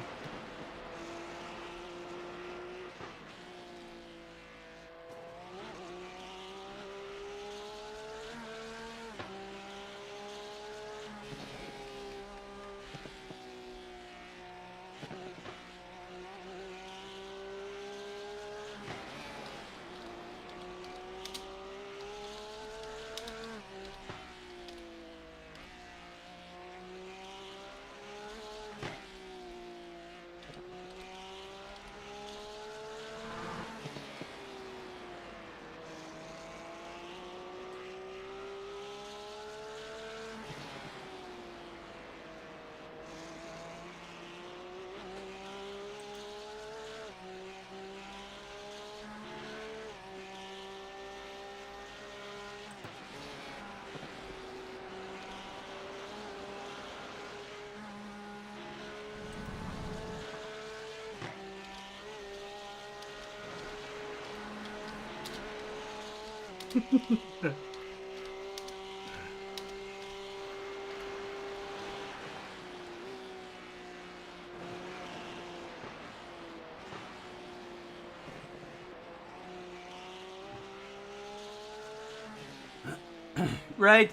Right,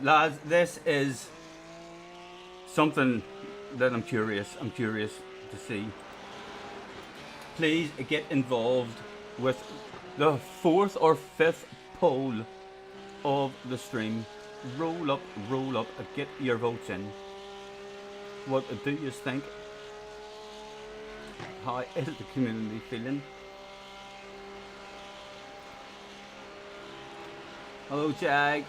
lads, this is something that I'm curious to see. Please get involved with the 4th or 5th poll of the stream. Roll up, get your votes in. What do you think? How is the community feeling? Hello, Jag.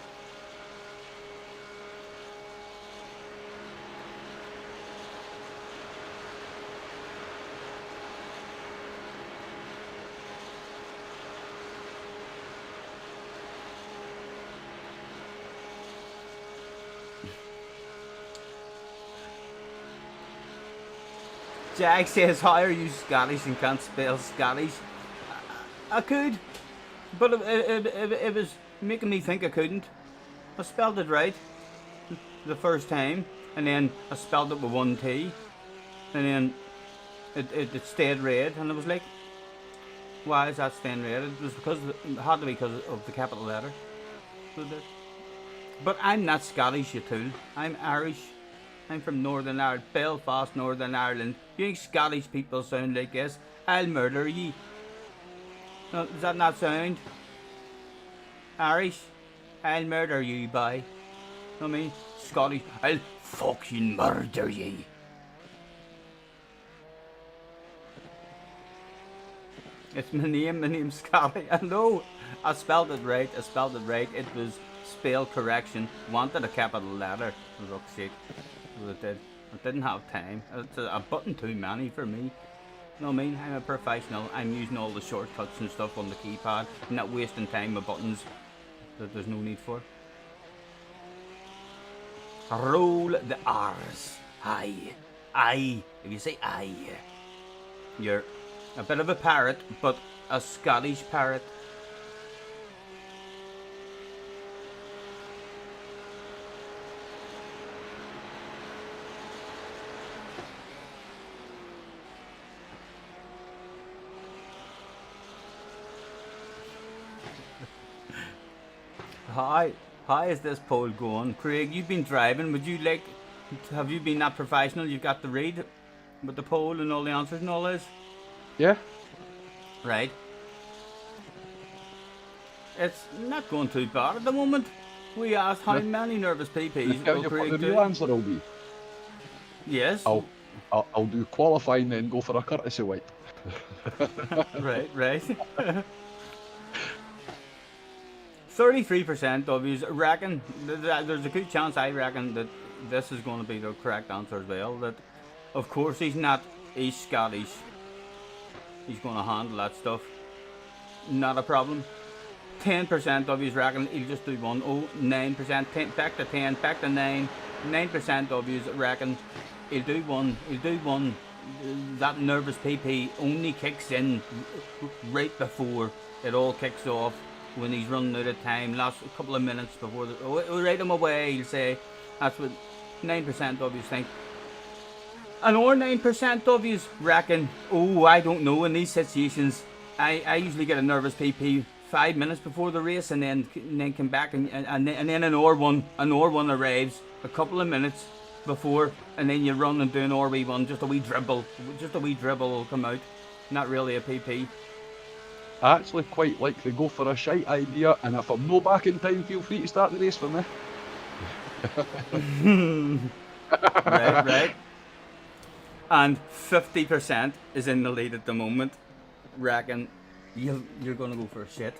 Jack says, how are you Scottish and can't spell Scottish? I could, but it was making me think I couldn't. I spelled it right the first time, and then I spelled it with one T, and then it stayed red, and I was like, why is that staying red? It was because it had to be because of the capital letter. So it did. But I'm not Scottish, you tool. I'm Irish. I'm from Northern Ireland, Belfast, Northern Ireland. You think Scottish people sound like this? I'll murder ye. No, does that not sound Irish? I'll murder you, boy. I mean, Scottish, I'll fucking murder ye. It's my name's Scotty. I know. I spelled it right. It was spell correction. Wanted a capital letter. For fuck's sake. But it did. I didn't have time. It's a button too many for me. You know what I mean? I'm a professional. I'm using all the shortcuts and stuff on the keypad. I'm not wasting time with buttons that there's no need for. Roll the R's. Aye. Aye. If you say aye, you're a bit of a parrot, but a Scottish parrot. How is this poll going? Craig, you've been driving. Would you like, have you been that professional? You've got the read with the poll and all the answers and all this? Yeah. Right. It's not going too bad at the moment. We asked how many nervous PPs Tell will you what Craig the do? real answer will be. Yes. I'll do qualifying, then go for a courtesy wipe. Right. 33% of you reckon, there's a good chance I reckon that this is going to be the correct answer as well. That, of course, he's Scottish. He's going to handle that stuff. Not a problem. 10% of you reckon he'll just do one. 9%, 10, back to 10, back to 9. 9% of you reckon he'll do one. That nervous PP only kicks in right before it all kicks off. When he's running out of time, last couple of minutes before write him away, he'll say. That's what 9% of you think. And or 9% of you reckon, I don't know, in these situations, I usually get a nervous PP 5 minutes before the race and then come back and then an R1 arrives a couple of minutes before, and then you run and do an RB1, just a wee dribble will come out. Not really a PP. I actually quite like to go for a shite idea, and if I'm no back in time, feel free to start the race for me. Right. And 50% is in the lead at the moment. Reckon you're gonna go for a shit.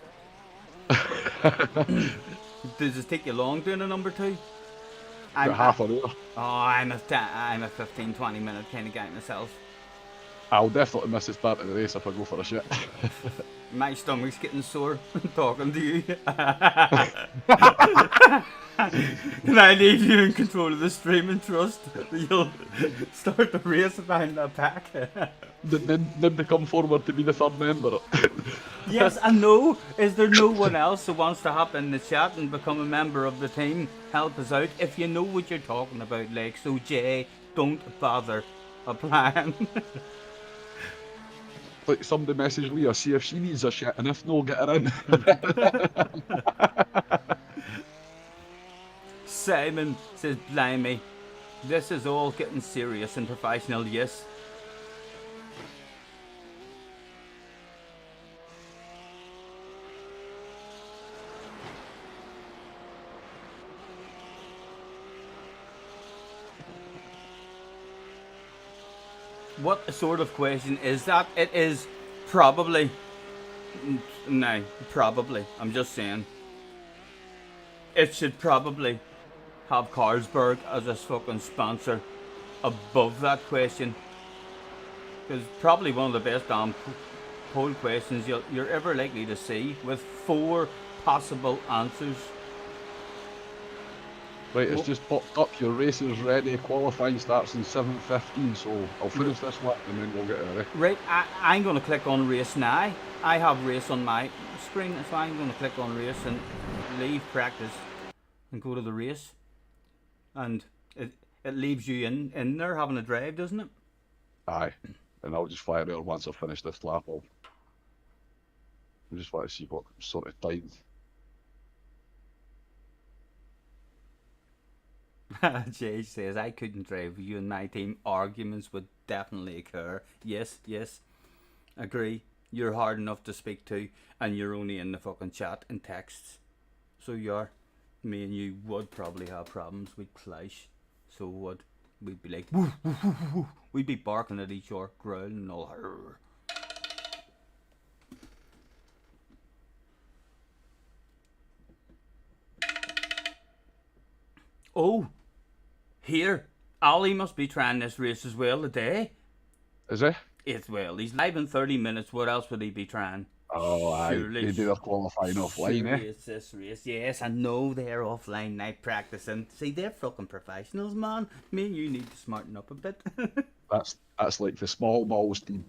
Does it take you long doing a number two? About half an hour. I'm a 15-20 minute kind of guy myself. I'll definitely miss the start of the race if I go for a shit. My stomach's getting sore talking to you. And I need you in control of the stream and trust that you'll start the race behind that pack. Then to come forward to be the third member. Yes, I know. Is there no one else who wants to hop in the chat and become a member of the team? Help us out. If you know what you're talking about, like, so Jay, don't bother applying. Like somebody message Leah, see if she needs a shit, and if no, get her in. Simon says, blimey, this is all getting serious and professional, yes. What sort of question is that? It is probably, I'm just saying, it should probably have Carlsberg as a fucking sponsor above that question. Because probably one of the best damn poll questions you're ever likely to see, with 4 possible answers. Right, it's just popped up. Your race is ready. Qualifying starts in 7:15, so I'll finish this lap and then we'll get ready. Right, I'm going to click on race now. I have race on my screen, so I'm going to click on race and leave practice and go to the race. And it leaves you in there having a drive, doesn't it? Aye, and I'll just fire out once I finish this lap. I just want to see what sort of time. Jay says, I couldn't drive with you and my team. Arguments would definitely occur. Yes, agree. You're hard enough to speak to, and you're only in the fucking chat and texts. So you are. Me and you would probably have problems. We'd clash. So would. We'd be like, woof, woof, woof, woof. We'd be barking at each other, growling and all. Arr. Oh, here, Ali must be trying this race as well today. Is he? It's well, he's live in 30 minutes. What else would he be trying? Oh, aye. They do their qualifying offline, eh? It's this race. Yes, I know they're offline night practicing. See, they're fucking professionals, man. Me and you need to smarten up a bit. That's like the small balls team.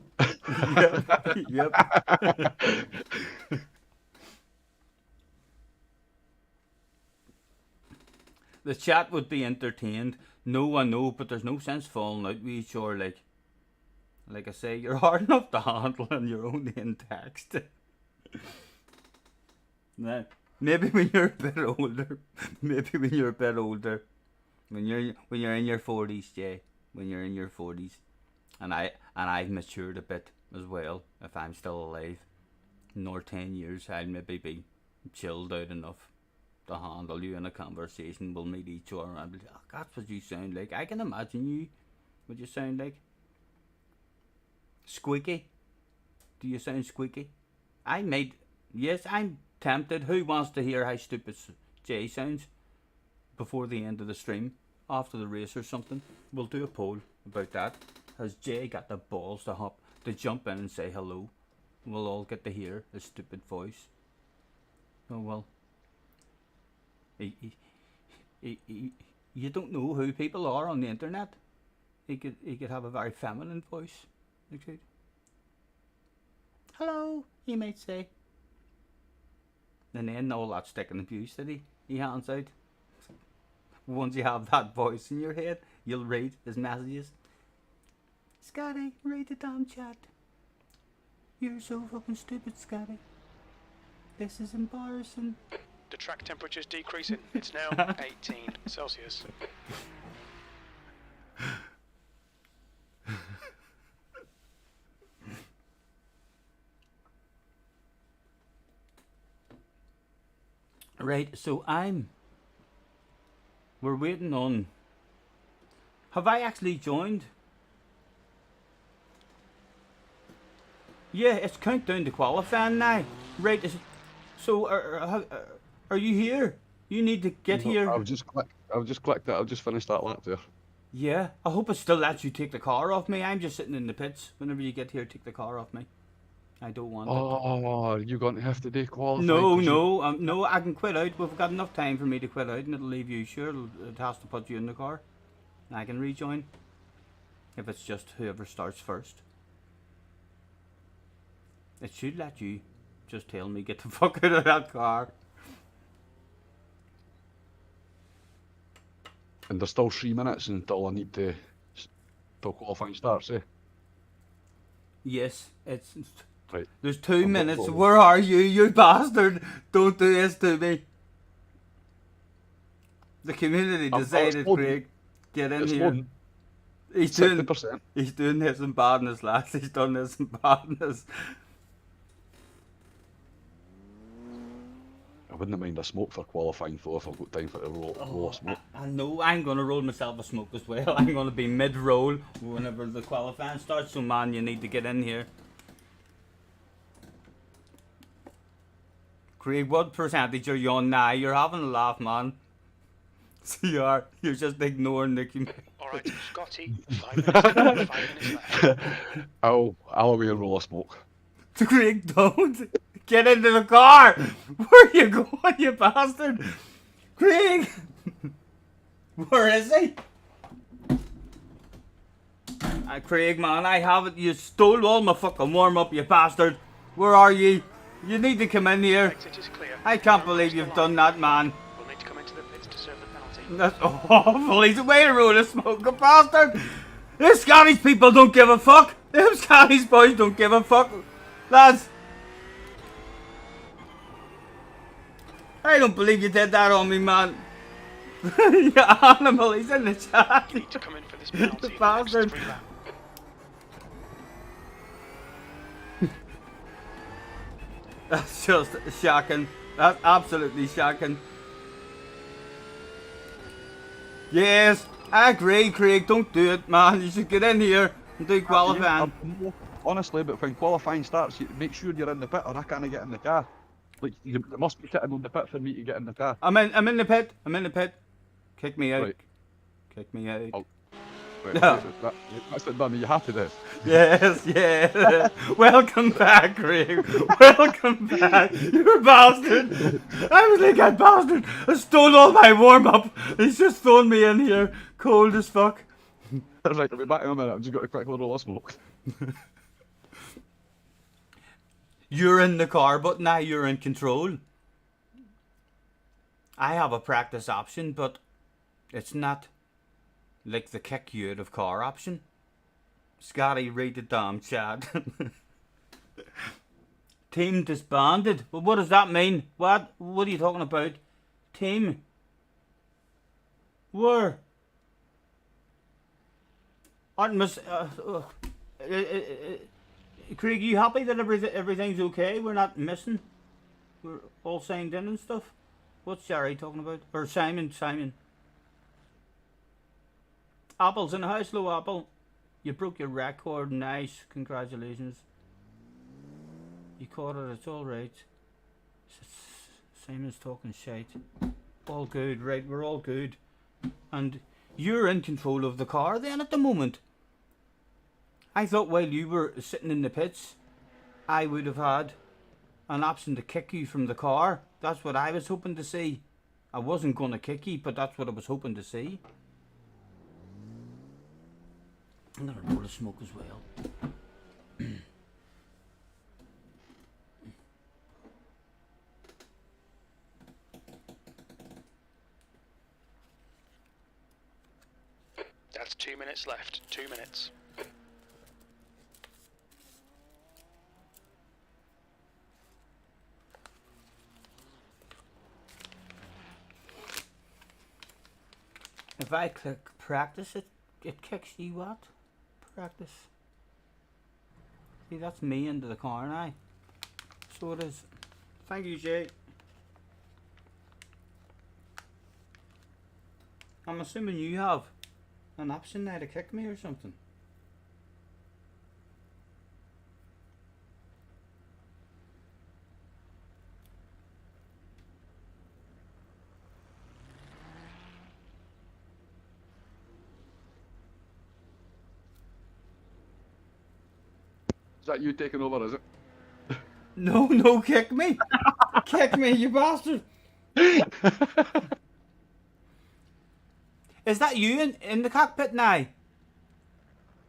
Yep. The chat would be entertained. No, I know, but there's no sense falling out with each other. Like I say, you're hard enough to handle and you're only in text. Now, maybe when you're a bit older, when you're in your 40s, Jay, when you're in your 40s, and I've matured a bit as well. If I'm still alive, nor 10 years, I'll maybe be chilled out enough to handle you in a conversation. We'll meet each other and I'll be like, oh, that's what you sound like. I can imagine you. What you sound like? Squeaky? Do you sound squeaky? Yes, I'm tempted. Who wants to hear how stupid Jay sounds before the end of the stream, after the race or something? We'll do a poll about that. Has Jay got the balls to jump in and say hello? We'll all get to hear his stupid voice. Oh well. You don't know who people are on the internet. He could have a very feminine voice. Hello, he might say. And then all that stick and abuse that he hands out. Once you have that voice in your head, you'll read his messages. Scotty, read the damn chat. You're so fucking stupid, Scotty. This is embarrassing. The track temperature's decreasing. It's now 18 Celsius. Right, so we're waiting on. Have I actually joined? Yeah, it's countdown to qualifying now. Right, so are you here? You need to get here. I've just clicked it. I've just finished that lap there. Yeah, I hope it still lets you take the car off me. I'm just sitting in the pits. Whenever you get here, take the car off me. I don't want it. Oh, are you going to have to dequalify? No, I can quit out. We've got enough time for me to quit out and it'll leave you. Sure, it has to put you in the car. I can rejoin. If it's just whoever starts first. It should let you just tell me get the fuck out of that car. And there's still 3 minutes until I need to, till qualifying starts, eh? Yes, it's... Right. There's 2 minutes. Where are you, you bastard? Don't do this to me. The community decided, Craig. Get in here. Loading. He's 60%. He's doing this in badness, lads. He's done this in badness. I wouldn't mind a smoke for qualifying though if I've got time for a roll of smoke. I know. I'm going to roll myself a smoke as well. I'm going to be mid-roll whenever the qualifying starts. So, man, you need to get in here. Craig, what percentage are you on now? You're having a laugh, man. So you are. You're just ignoring the community. Alright, Scotty, 5 minutes left. I'll away a roll of smoke. Craig, don't. Get into the car! Where are you going, you bastard? Craig! Where is he? Craig, man, I have it. You stole all my fucking warm-up, you bastard. Where are you? You need to come in here. Exit is clear. I can't Don't believe cross the you've line. done that, man. We'll need to come into the pits to serve the penalty. That's awful. He's away to roll a smoker bastard. The Scottish people don't give a fuck. The Scottish boys don't give a fuck. Lads. I don't believe you did that on me, man. You animal, he's in the chat. You need to come in for this penalty. The in the bastard. next 3 laps. That's just shocking. That's absolutely shocking. Yes, I agree, Craig. Don't do it, man. You should get in here and do qualifying. Honestly, but when qualifying starts, you make sure you're in the pit, or I can't get in the car. Like, you must be sitting on the pit for me to get in the car. I'm in the pit. I'm in the pit. Kick me out. Right. Kick me out. Oh. Right, Yeah. That's it, done. Are you happy with this? Yes, yes. Welcome back, Craig. Welcome back. You bastard. I was like, that bastard. I stole all my warm-up. He's just thrown me in here. Cold as fuck. Right, I'll be back in a minute. I've just got a quick little roll of smoke. You're in the car, but now you're in control. I have a practice option, but it's not like the kick you out of car option. Scotty, read the damn chat. Team disbanded. Well, what does that mean? What are you talking about? Team? Where? Craig, you happy that everything's okay? We're not missing? We're all signed in and stuff? What's Jerry talking about? Or Simon? Apple's in the house, low Apple. You broke your record, nice, congratulations. You caught it, it's alright. Simon's talking shite. All good, right, we're all good. And you're in control of the car then at the moment. I thought while you were sitting in the pits, I would have had an option to kick you from the car. That's what I was hoping to see. I wasn't going to kick you, but that's what I was hoping to see. I'm going to roll the smoke as well. That's 2 minutes left. 2 minutes. If I click practice, it kicks you what? Practice. See, that's me into the car now. So it is. Thank you, Jay. I'm assuming you have an option now to kick me or something. Is that you taking over, is it? No, kick me. Kick me, you bastard. Is that you in the cockpit now?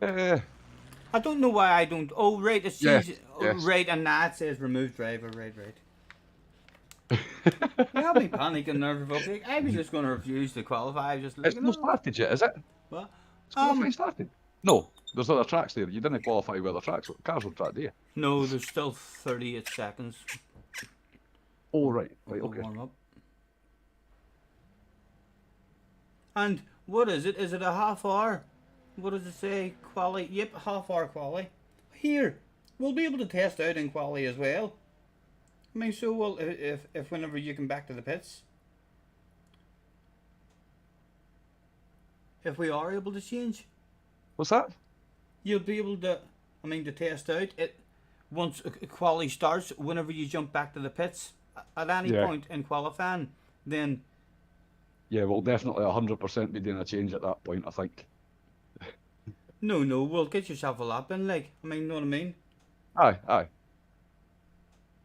Uh, I don't know why I don't. Oh, right, it's Yes, oh, yes. right, and now it says remove driver. Right. You have me panicking there for fuck's sake. I was just going to refuse to qualify. I was just it's like, not started yet, is it? what? It's qualifying started. No, there's other tracks there. You didn't qualify with other tracks. Cars on track, do you? No, there's still 38 seconds. Oh, right. Right, to okay. warm up. And what is it? Is it a half hour? What does it say? Quali? Yep, half hour quali. Here, we'll be able to test out in quali as well. I mean, so well, if whenever you come back to the pits, if we are able to change, What's that? you'll be able to. I mean, to test out it once quali starts. Whenever you jump back to the pits at any Yeah. point in qualifying, then Yeah, we'll definitely 100% be doing a change at that point, I think. no, well, get yourself a lap in, like. I mean, know what I mean? Aye.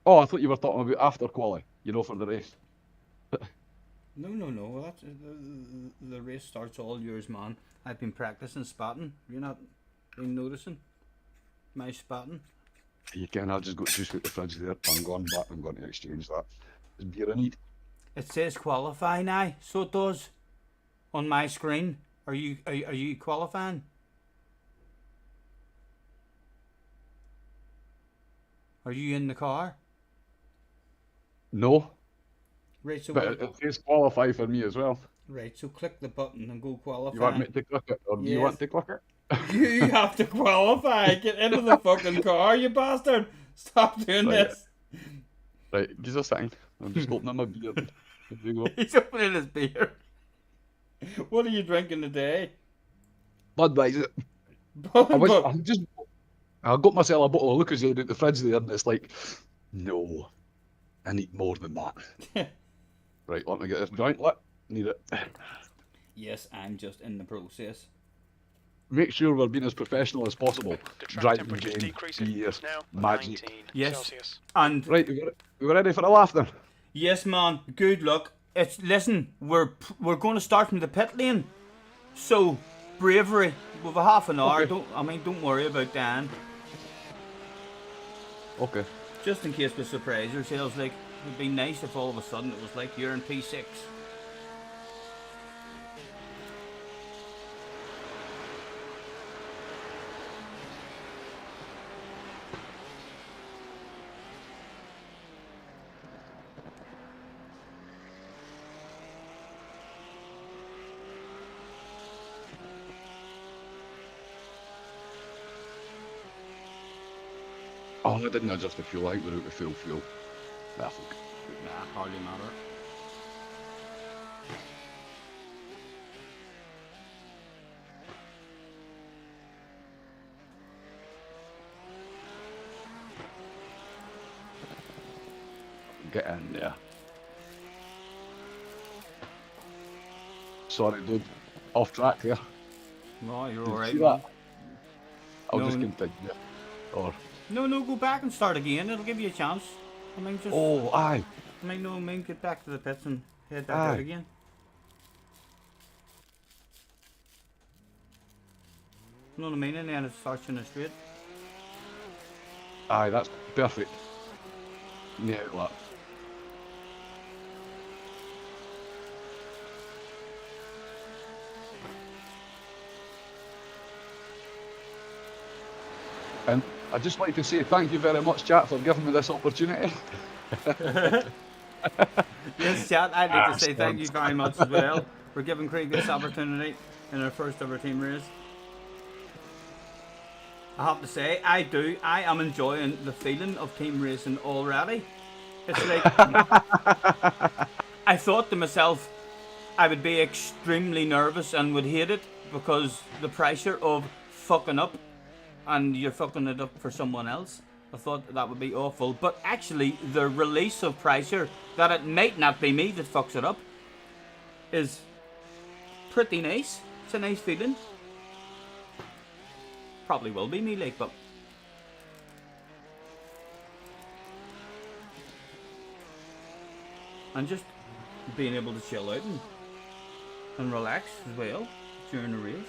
Oh, I thought you were talking about after quali, for the race. No. That's the race starts all yours, man. I've been practicing spotting. You're not been noticing my spotting. You can. I just got juice out the fridge there. I'm going back. I'm going to exchange that. There's beer I need. It says qualify now, so it does on my screen. Are you qualifying? Are you in the car? No, Right, so but it says qualify for me as well. right, so click the button and go qualify. You want me to click it, or do you Yes. want to click it? You have to qualify. Get into the fucking car, you bastard. Stop doing Right. this. Right, just a second. I'm just opening my beer. Here you go. He's opening his beer. What are you drinking today? Budweiser. I got myself a bottle of Lucozade out the fridge there, and it's like, no, I need more than that. Right, let me get this joint lit. Need it. Yes, I'm just in the process. Make sure we're being as professional as possible. The track Driving temperature's game, decreasing. beer, It's now magic. 19 Yes. Celsius. And Right, we were ready for a laugh then. yes, man. Good luck. Listen. We're going to start from the pit lane. So bravery. We've a half an hour. Okay. Don't worry about Dan. Okay. Just in case we surprise ourselves. Like, it'd be nice if all of a sudden it was like you're in P6. Oh, I didn't adjust the fuel. I think we're out of full fuel. Perfect. Nah, hardly matter. Get in there. Sorry, dude. Off track here. No, you're Did you alright, see man. that? I'll No, just n- continue. Or No, go back and start again. It'll give you a chance. Just. oh, aye. Get back to the pits and head back Aye. out again. You know what I mean? And then it starts in a straight. Aye, that's perfect. Yeah, like. And I'd just like to say thank you very much, chat, for giving me this opportunity. Yes, chat. I'd like to say thank you very much as well for giving Craig this opportunity in our first ever team race. I have to say, I am enjoying the feeling of team racing already. It's like I thought to myself I would be extremely nervous and would hate it because the pressure of fucking up and you're fucking it up for someone else. I thought that would be awful, but actually the release of pressure that it might not be me that fucks it up is pretty nice. It's a nice feeling. Probably will be me, like, but and just being able to chill out and relax as well during the race.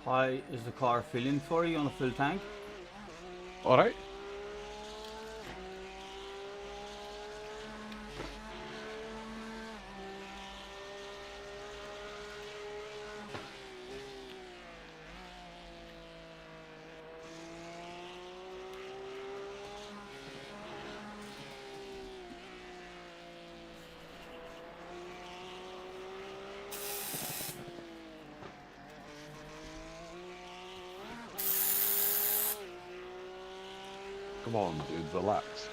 How is the car feeling for you on a full tank? Alright. Come on, dude, relax.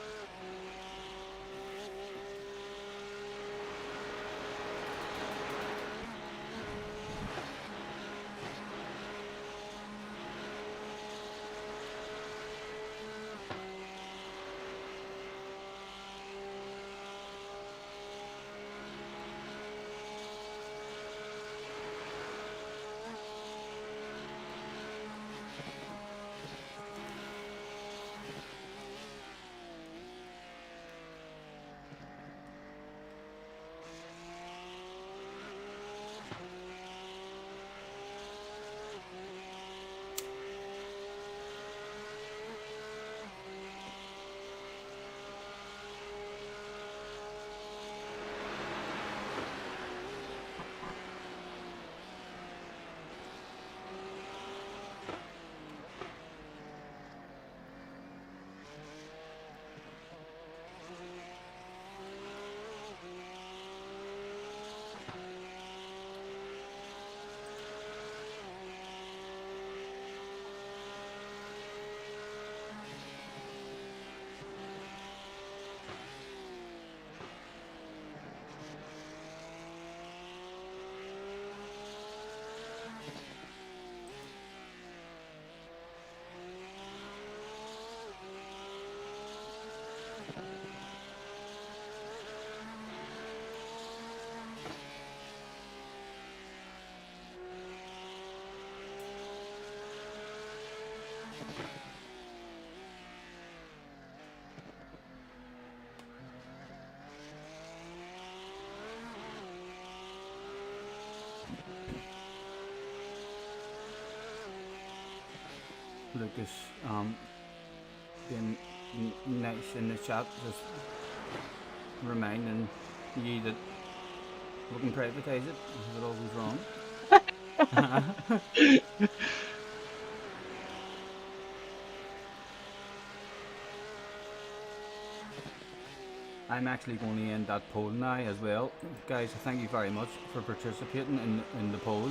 Lucas, being nice in the chat, just reminding you that we can privatise it if it all goes wrong. I'm actually going to end that poll now as well. Guys, thank you very much for participating in the poll.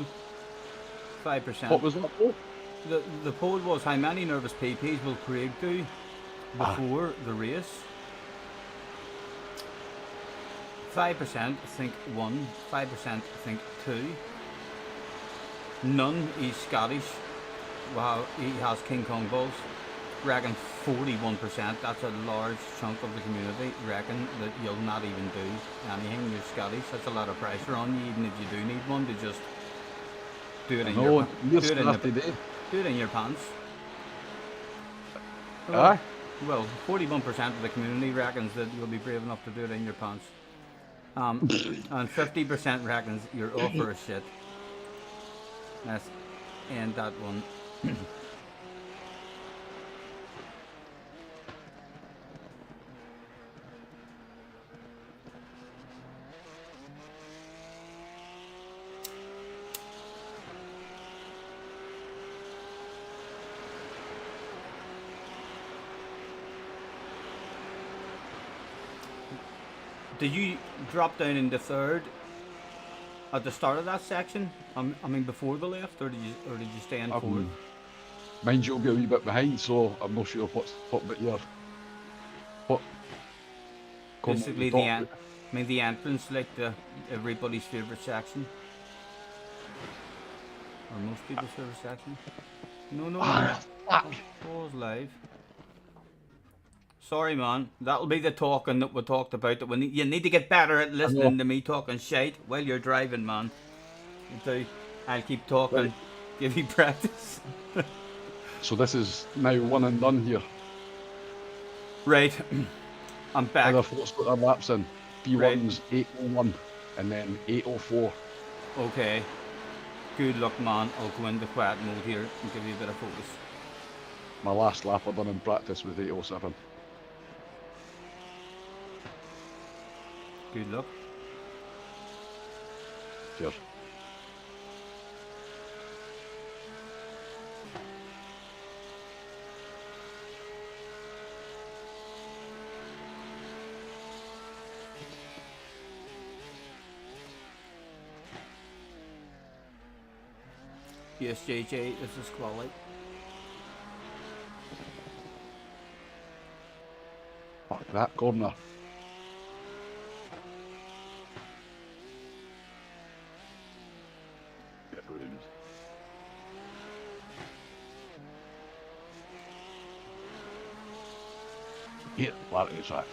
5%. What was that for? The poll was how many nervous PPs will Craig do before the race? 5% think 1, 5% think 2. None, he's Scottish. Wow, he has King Kong balls. Reckon 41%, that's a large chunk of the community, reckon that you'll not even do anything. You're Scottish, that's a lot of pressure on you, even if you do need one, to just do it in your do it in your pants. Aye. Well, 41% of the community reckons that you'll be brave enough to do it in your pants. And 50% reckons you're off for a shit. Let's end that one. Did you drop down into third at the start of that section? I mean, before the left, or did you stay in fourth? Mind you'll be a wee bit behind, so I'm not sure what bit you're. What? Basically, the entrance, like everybody's favourite section, or most people's favourite section. No. Pause live. Sorry, man. That'll be the talking that we talked about. That you need to get better at listening to me talking shite while you're driving, man. I'll keep talking. Right. Give you practice. So this is now one and done here. Right. I'm back. Other folks put their laps in. P1's 8:01 and then 8:04. Okay. Good luck, man. I'll go into quiet mode here and give you a bit of focus. My last lap I done in practice was 8:07. Good luck. Cheers. Yes, JJ, this is quality. Fuck that corner. Get round. Here, Larry track.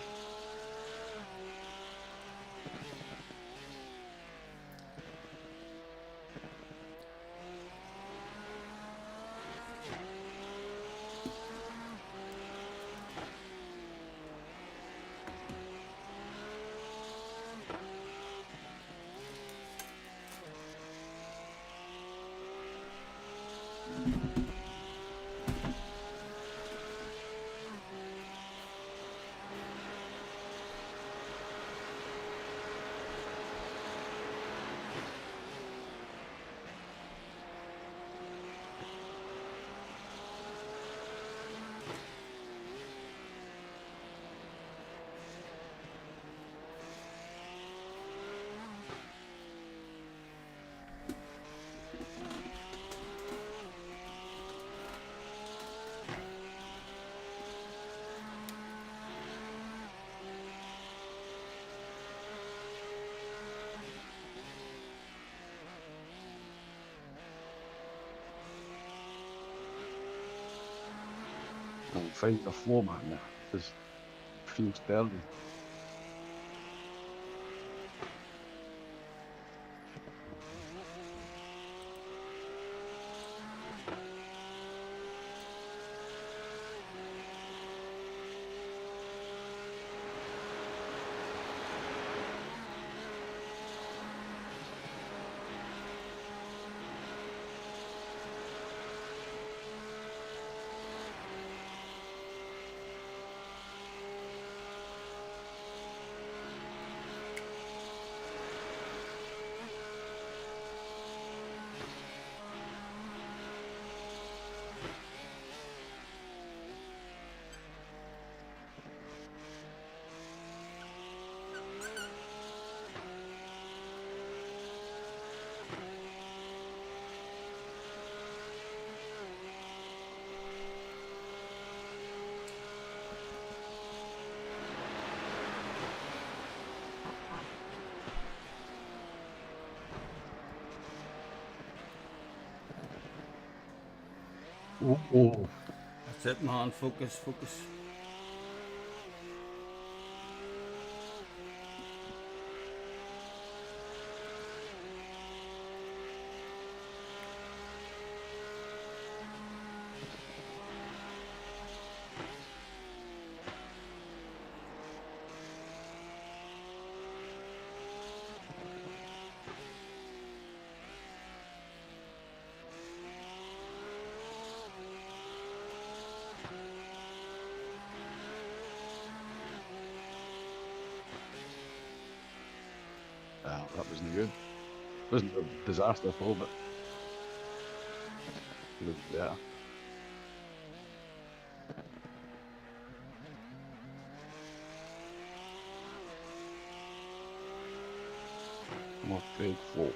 And find the floor, man. There. Because feels dirty. Oh. That's it, man. Focus, focus. That wasn't good. Wasn't a disaster fall, but it was better. More big flow.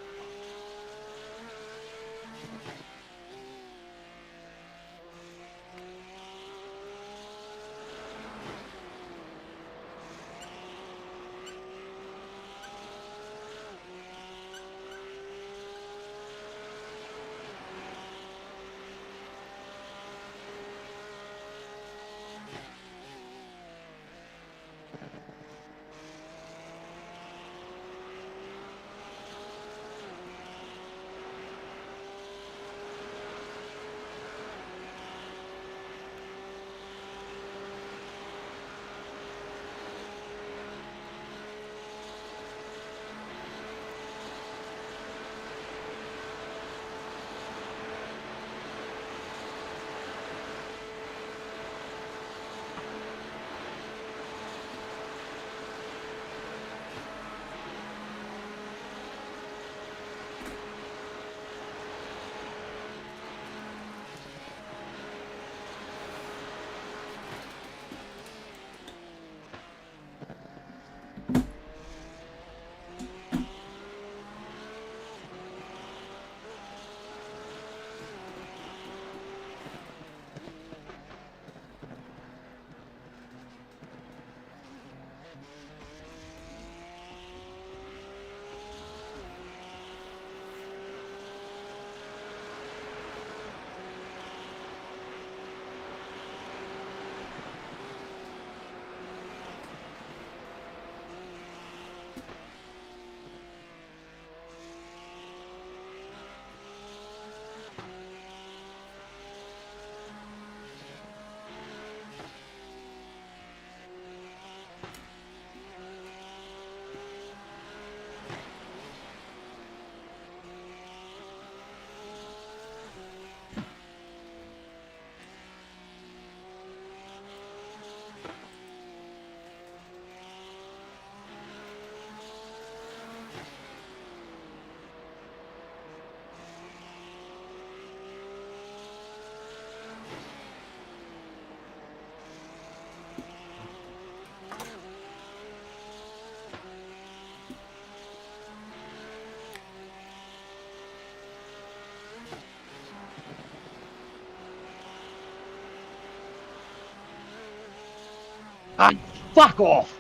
Ah, fuck off!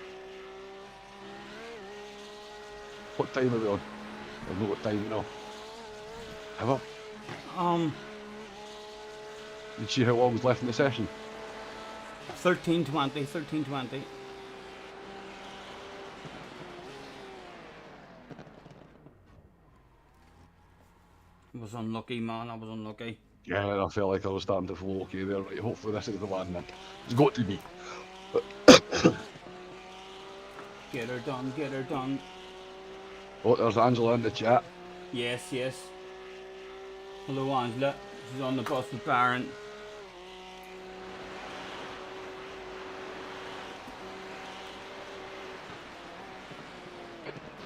What time are we on? I don't know what time we know. Have you see how long was left in the session? 13:20, 13:20. I was unlucky, man. I was unlucky. Yeah, I felt like I was starting to flow okay there. Right, hopefully this is the one then. It's got to be. Get her done, get her done. Oh, there's Angela in the chat. Yes, yes. Hello, Angela. She's on the bus with Baron.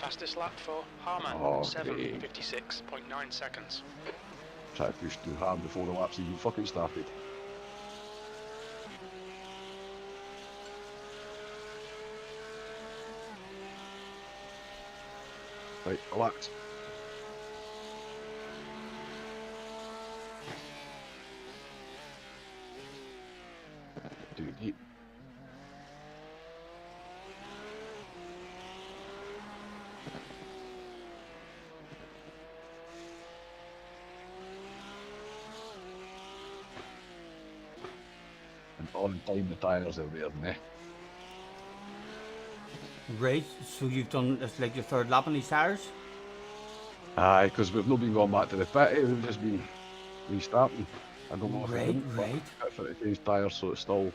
Fastest lap for Harman, Okay. 7:56.9 seconds. Try to push too hard before the laps even fucking started. Right, relax. Do deep. And on time the tyres are there, meh? Right, so you've done it's like your third lap on these tires? Aye, because we've not been going back to the pit, we've just been restarting. I don't know if Right, I didn't right. pit for the change tyres, so it's still.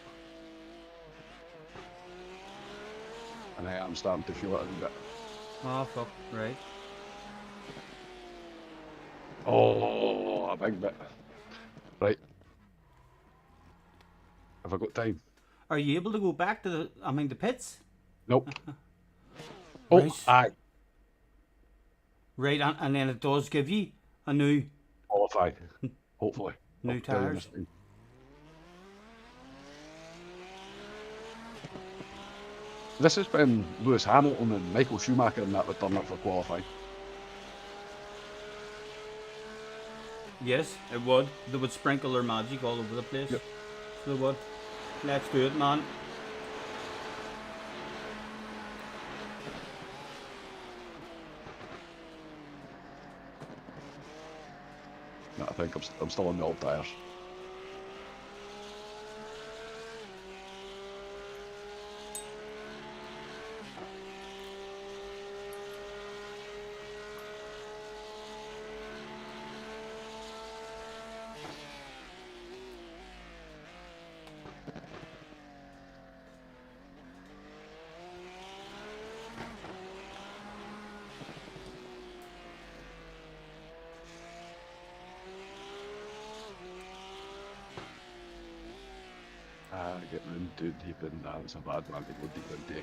And I am starting to feel it a wee bit. Oh, fuck, right. Oh, a big bit. Right. Have I got time? Are you able to go back to the pits? Nope. Oh, Right. aye. Right, and then it does give you a new Qualify. Hopefully. New I'll tell you tyres. this time. This has been Lewis Hamilton and Michael Schumacher and that would turn up for qualifying. Yes, it would. They would sprinkle their magic all over the place. Yep. They would. Let's do it, man. No, I think I'm still on the old tyres. Getting into deep in that was a bad one to go deep into.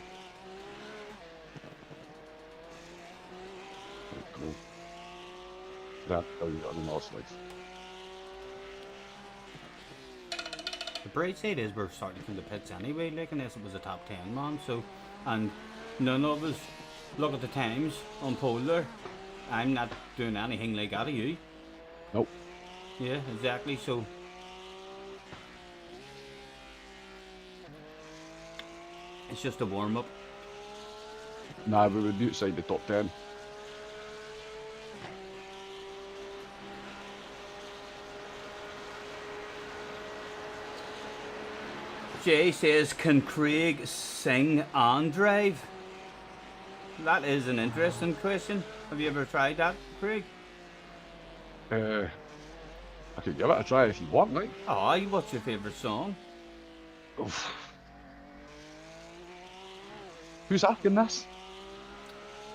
Cool. That's how you got the most life. The bright side is we're starting from the pits anyway, like unless it was a top 10 man, so and none of us look at the times on pole there. I'm not doing anything like that, are you? Nope. Yeah, exactly, so it's just a warm up. Nah, we would be outside the top 10. Jay says, can Craig sing and drive? That is an interesting question. Have you ever tried that, Craig? I could give it a try if you want, like. Aye, what's your favourite song? Oof. Who's asking this?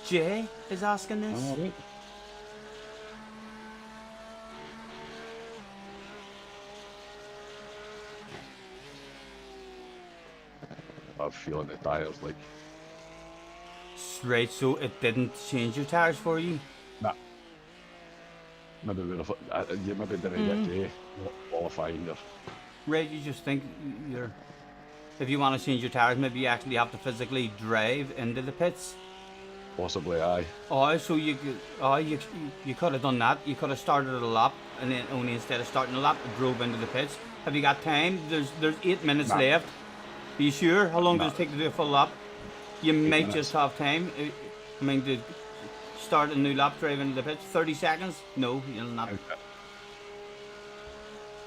Jay is asking this. Alright. I'm feeling the tyres like. Right, so it didn't change your tyres for you? Nah. Maybe we're you maybe didn't get to qualifying there. Right, you just think you're... If you want to change your tyres, maybe you actually have to physically drive into the pits. Possibly, aye. Oh, so you could have done that. You could have started a lap, and then only instead of starting a lap, drove into the pits. Have you got time? There's 8 minutes Nah. left. Are you sure? How long does it take to do a full lap? You might minutes. just have time. I mean, to start a new lap drive into the pitch, 30 seconds? No, you'll not.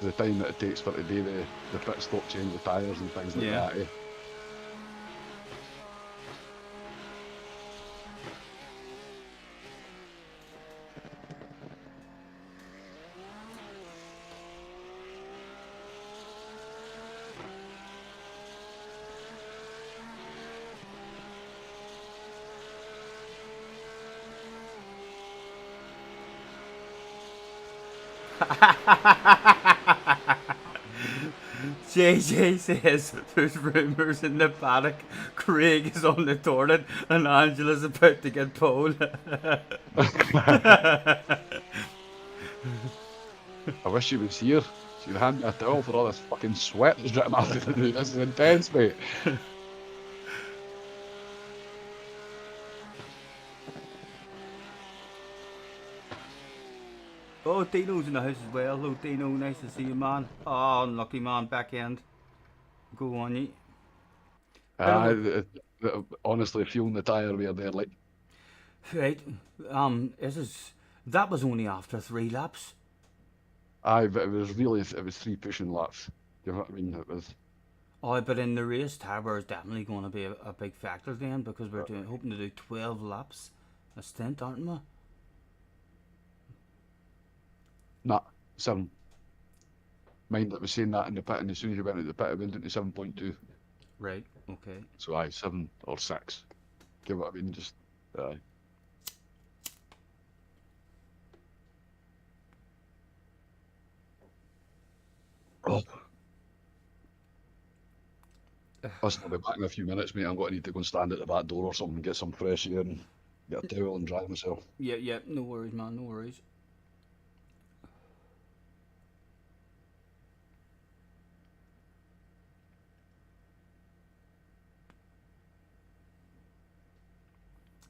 The time that it takes for to do the pit stop, change the tyres and things like Yeah. that. Eh? JJ says there's rumours in the paddock Craig is on the toilet and Angela's about to get pole. I wish she was here. She'd hand me a towel for all this fucking sweat that's dripping off the thing. This is intense, mate. Oh, Dino's in the house as well. Hello, Dino. Nice to see you, man. Oh, unlucky man. Back end. Go on, ye. Honestly, feeling the tyre wear there, like, Right. That was only after 3 laps. but it was 3 pushing laps. You know what I mean? It was. Oh, but in the race, Tarver is definitely going to be a big factor then because we're hoping to do 12 laps a stint, aren't we? Nah, 7. Mind that was saying that in the pit, and as soon as you went out the pit, it went into 7.2. Right. Okay. So 7 or 6. You know what I mean? Just Oh. Listen, I'll be back in a few minutes, mate. I'm going to need to go and stand at the back door or something, get some fresh air and get a towel and dry myself. Yeah. No worries, man. No worries.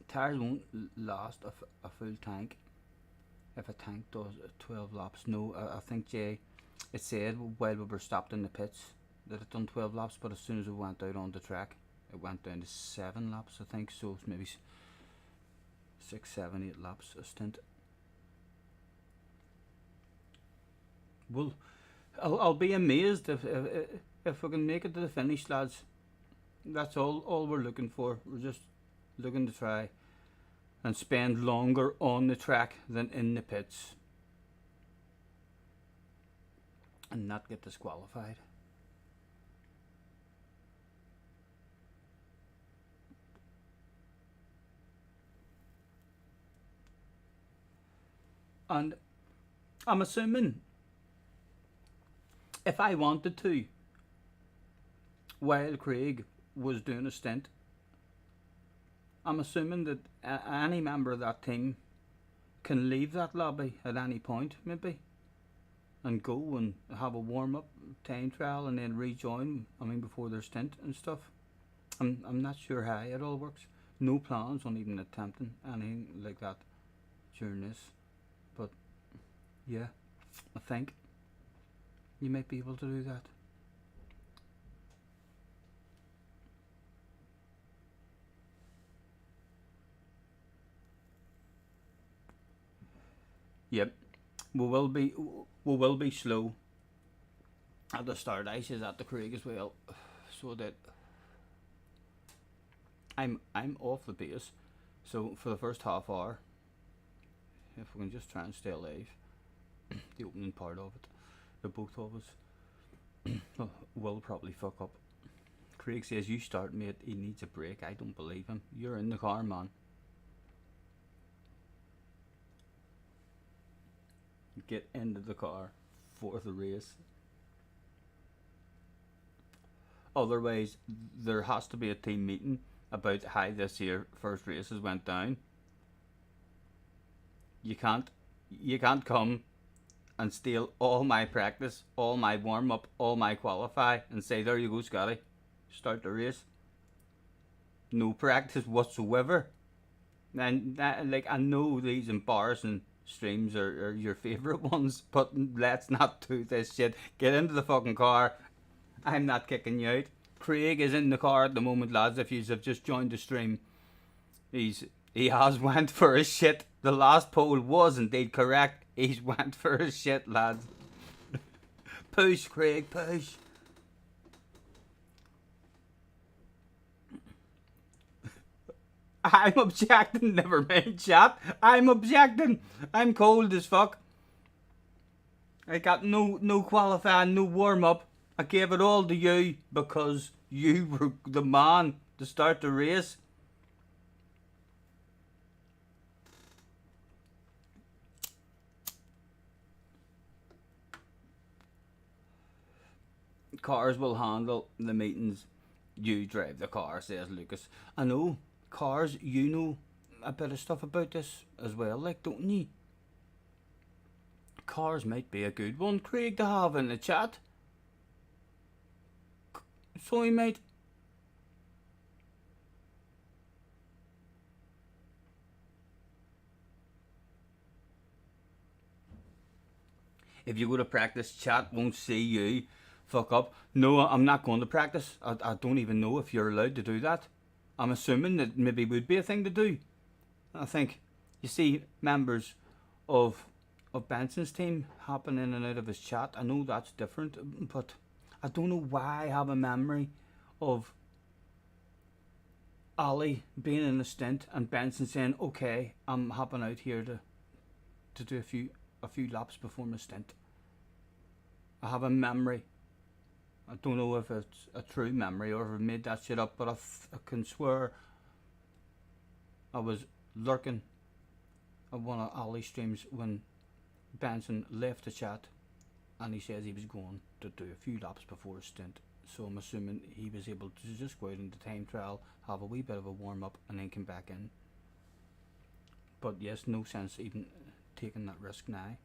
Tires won't last a full tank if a tank does 12 laps. No, I think, Jay, it said while we were stopped in the pits that it done 12 laps, but as soon as it went out on the track, it went down to 7 laps, I think. So it's maybe 6, 7, 8 laps a stint. Well, I'll be amazed if we can make it to the finish, lads. That's all we're looking for. We're just looking to try and spend longer on the track than in the pits and not get disqualified. And I'm assuming if I wanted to, while Craig was doing a stint, I'm assuming that any member of that team can leave that lobby at any point, maybe, and go and have a warm-up time trial and then rejoin, before their stint and stuff. I'm not sure how it all works. No plans on even attempting anything like that during this. But, yeah, I think you might be able to do that. Yep, we will be slow at the start. I says at the Craig as well, so that I'm off the pace. So for the first half hour, if we can just try and stay alive, the opening part of it, the both of us will probably fuck up. Craig says you start, mate. He needs a break. I don't believe him. You're in the car, man. Get into the car for the race. Otherwise, there has to be a team meeting about how this year first races went down. You can't come and steal all my practice, all my warm up, all my qualify, and say, there you go, Scotty, start the race. No practice whatsoever. And I know these embarrassing streams are your favourite ones, but let's not do this shit. Get into the fucking car. I'm not kicking you out. Craig is in the car at the moment, lads. If you have just joined the stream, he has went for a shit. The last poll was indeed correct. He's went for a shit, lads. Push, Craig, push. I'm objecting. Never mind, chat. I'm objecting. I'm cold as fuck. I got no qualifying, no warm up. I gave it all to you because you were the man to start the race. Cars will handle the meetings. You drive the car, says Lucas. I know. Cars, you know a bit of stuff about this as well, like, don't you? Cars might be a good one, Craig, to have in the chat. Sorry, mate. If you go to practice, chat won't see you fuck up. No, I'm not going to practice. I don't even know if you're allowed to do that. I'm assuming that maybe would be a thing to do. I think, you see, members of Benson's team hopping in and out of his chat. I know that's different, but I don't know why I have a memory of Ali being in a stint and Benson saying, "Okay, I'm hopping out here to do a few laps before my stint." I have a memory. I don't know if it's a true memory or if I made that shit up, but I can swear I was lurking at one of Ali's streams when Benson left the chat and he says he was going to do a few laps before his stint. So I'm assuming he was able to just go out into time trial, have a wee bit of a warm up and then come back in. But yes, no sense even taking that risk now.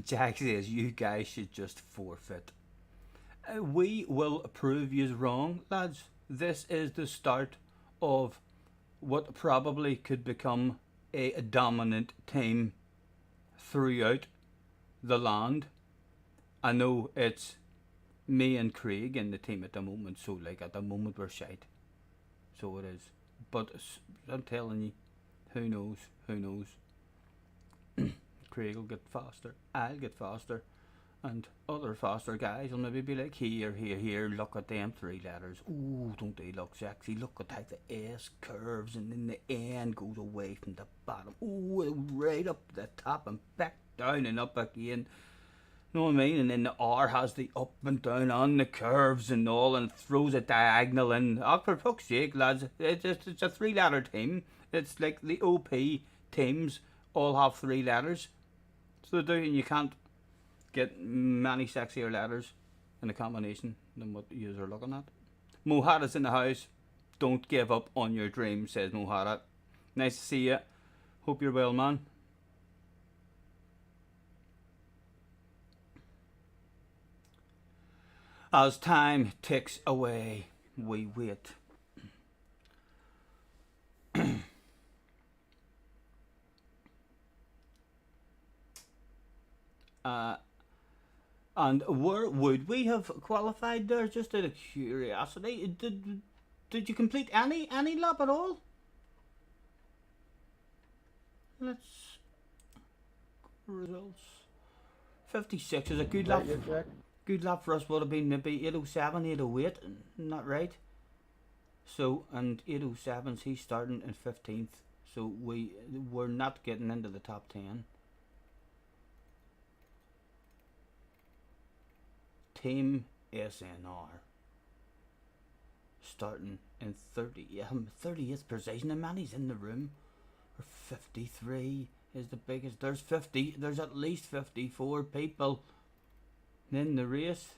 Jack says you guys should just forfeit. We will prove you wrong, lads. This is the start of what probably could become a dominant team throughout the land. I know it's me and Craig in the team at the moment, so like at the moment we're shite. So it is. But I'm telling you, who knows? Who knows? Craig will get faster, I'll get faster, and other faster guys will maybe be like, here, look at them 3 letters. Ooh, don't they look sexy? Look at how the S curves and then the N goes away from the bottom. Ooh, right up the top and back down and up again. Know what I mean? And then the R has the up and down on the curves and all, and throws a diagonal in. Oh, for fuck's sake, lads, it's a 3-letter team. It's like the OP teams all have 3 letters. So they do, and you can't get many sexier letters in a combination than what you are looking at. Mohada's in the house. Don't give up on your dream, says Mohada. Nice to see you. Hope you're well, man. As time ticks away, we wait. And where would we have qualified there? Just out of curiosity, did you complete any lap at all? Let's results. 56 is a good lap. Good lap for us would have been maybe 807, 808, not right? So, and 807's he's starting in 15th, so we're not getting into the top 10. Team SNR starting in 30th position, and man, he's in the room. 53 is the biggest. There's at least 54 people in the race.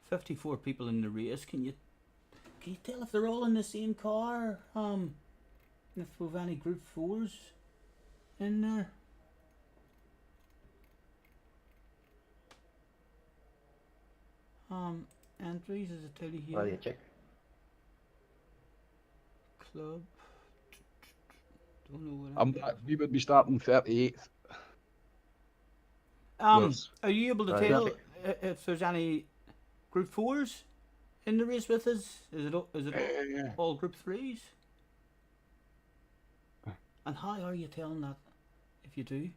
54 people in the race. Can you tell if they're all in the same car? If we've any group 4s in there? Entries, is it tell you here? Oh, yeah, check. Club. Don't know what We would be starting 38th. Yes. Are you able to Right. tell if there's any Group 4s in the race with us? Is it all Group 3s? And how are you telling that if you do?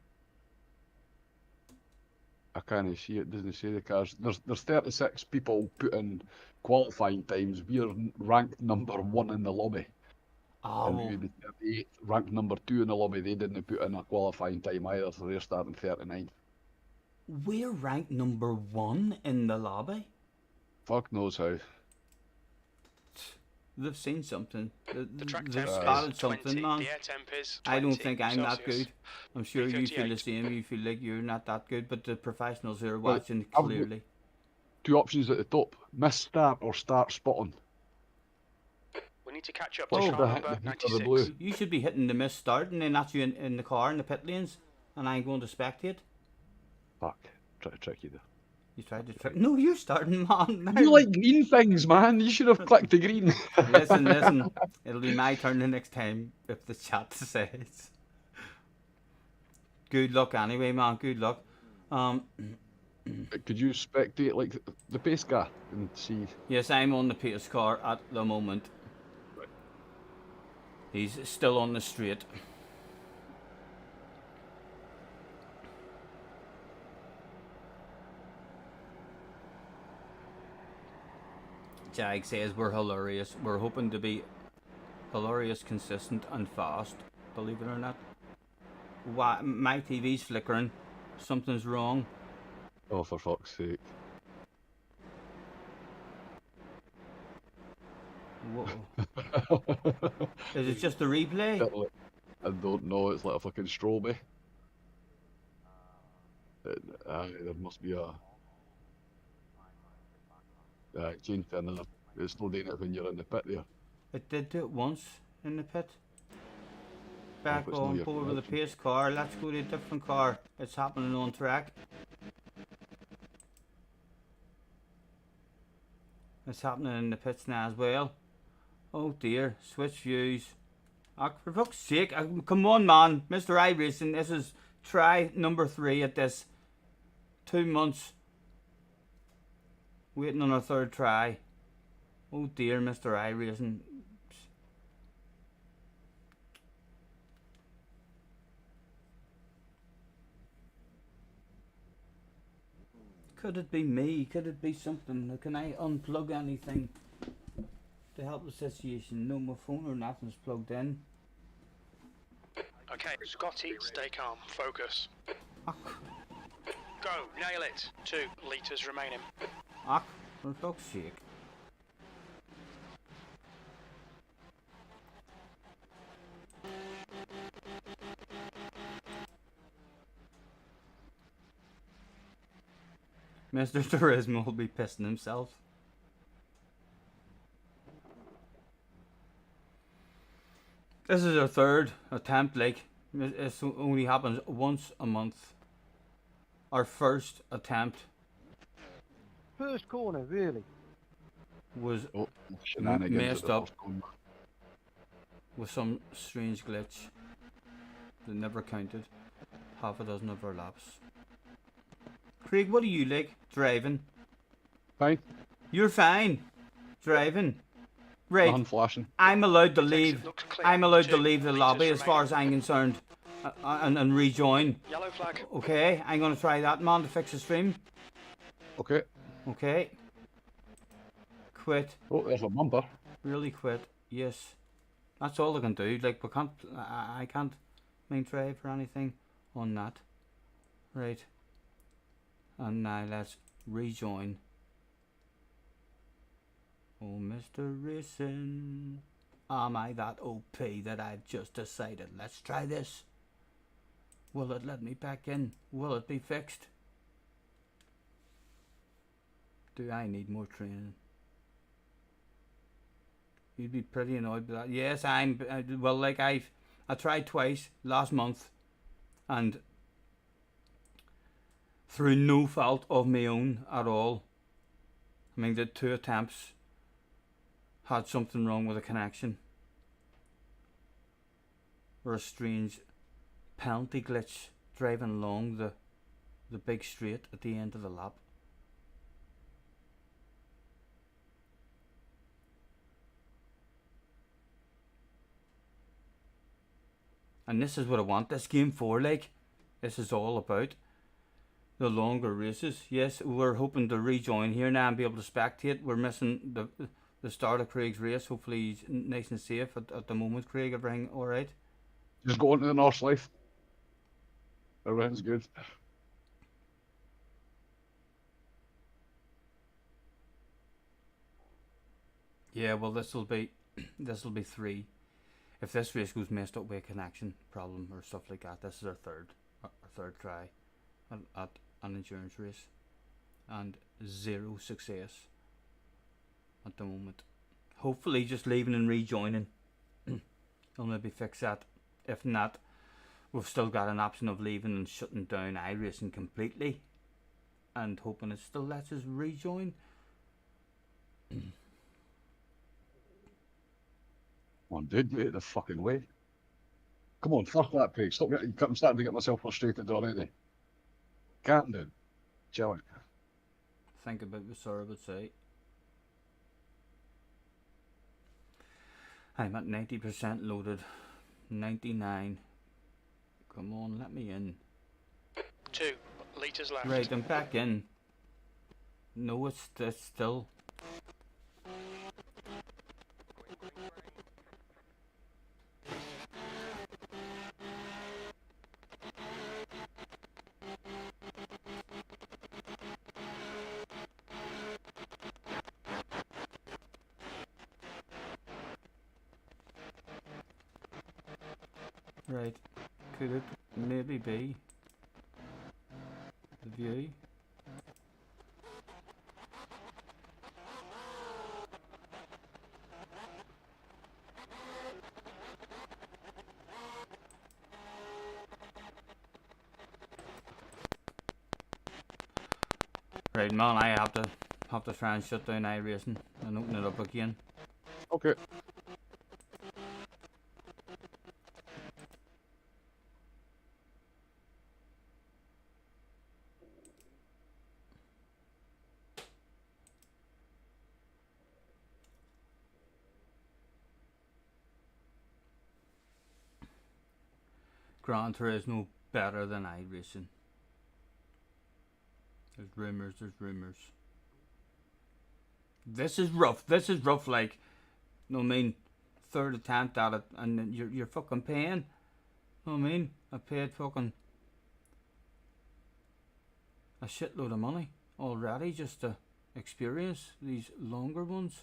I can't see it. Doesn't say the cars. There's 36 people put in qualifying times. We're ranked number 1 in the lobby. Oh, And well, we would be 38th, ranked number 2 in the lobby. They didn't put in a qualifying time either, so they're starting 39th. we're ranked number 1 in the lobby. Fuck knows how. They've seen something. The track They've temp is spotted 20. something, man. The air temp is 20 I don't think I'm that Celsius. good. I'm sure you feel the 338. same. You feel like you're not that good, but the professionals are Well, watching I've got- clearly. 2 options at the top: miss start or start spotting. We need to catch up Oh, to car the number heat of the 96. blue. You should be hitting the miss start, and then that's you in the car in the pit lanes, and I'm going to spectate. Fuck, try to trick you there. You tried to trick. No, you're starting, man. You like green things, man. You should have clicked the green. Listen. It'll be my turn the next time if the chat says. Good luck anyway, man. Good luck. Could you spectate like the pace car and see? Yes, I'm on the pace car at the moment. Right. He's still on the straight. Jag says we're hilarious. We're hoping to be hilarious, consistent, and fast. Believe it or not. Why my TV's flickering? Something's wrong. Oh, for fuck's sake! Whoa. Is it just a replay? I don't know. It's like a fucking strobe. There must be a. Change to another. It's not doing it when you're in the pit there. It did do it once in the pit. Back it's not on your board with the connection. pace car. Let's go to a different car. It's happening on track. It's happening in the pits now as well. Oh dear, switch views. For fuck's sake, come on man, Mr. Iracing, this is try number 3 at this. 2 months. Waiting on our 3rd try. Oh dear, Mr. Iracing. Could it be me? Could it be something? Can I unplug anything to help the situation? No, my phone or nothing's plugged in. Okay, Scotty, stay calm. Focus. Ach, Go, nail it. 2 litres remaining. for fuck's sake. Mr. Turismo will be pissing himself. This is our 3rd attempt, like, it only happens once a month. Our 1st attempt First corner, really. was Oh, shenanigans. messed at the up. first corner. with some strange glitch that never counted. Half a dozen of our laps. Craig, what do you like driving? Fine. You're fine driving. Right, Nothing flashing. I'm allowed to Exit leave. looks clear. I'm allowed to 2 leave the litres lobby as far as remaining. I'm concerned, and rejoin. Yellow flag. Okay, I'm gonna try that, man, to fix the stream. Okay. Okay. Quit. Oh, there's a bumper. Really quit. Yes. That's all I can do. Like, we can't. I can't main drive or anything on that. Right. And now let's rejoin. Oh, Mr. Racing. Am I that OP that I've just decided? Let's try this. Will it let me back in? Will it be fixed? Do I need more training? You'd be pretty annoyed with that. Yes, well, like I tried twice last month, and through no fault of my own at all. I mean, the 2 attempts had something wrong with the connection. or a strange penalty glitch driving along the big straight at the end of the lap. And this is what I want this game for, like. This is all about the longer races. Yes, we're hoping to rejoin here now and be able to spectate. We're missing the start of Craig's race. Hopefully he's nice and safe at the moment, Craig. Everything alright? Just going to the North Life. Everything's good. Yeah, well this'll be 3. If this race goes messed up with a connection problem or stuff like that, this is our third try at an endurance race, and 0 success at the moment. Hopefully just leaving and rejoining will maybe fix that. If not, we've still got an option of leaving and shutting down Iracing completely and hoping it still lets us rejoin. Come on, dude, get out of the fucking way. Come on, fuck that page. Stop getting. I'm starting to get myself frustrated already. Can't do. Chill out. Think about what Sarah would say. I'm at 90% loaded. 99. Come on, let me in. 2 litres left. Right, I'm back in. No, it's still. Right, could it maybe be the view? Right, man, I have to try and shut down iRacing and open it up again. Okay. Gran Turismo better than iRacing. There's rumours. This is rough, like, you know what I mean, third attempt at it, and then you're fucking paying. You know what I mean? I paid fucking a shitload of money already just to experience these longer ones.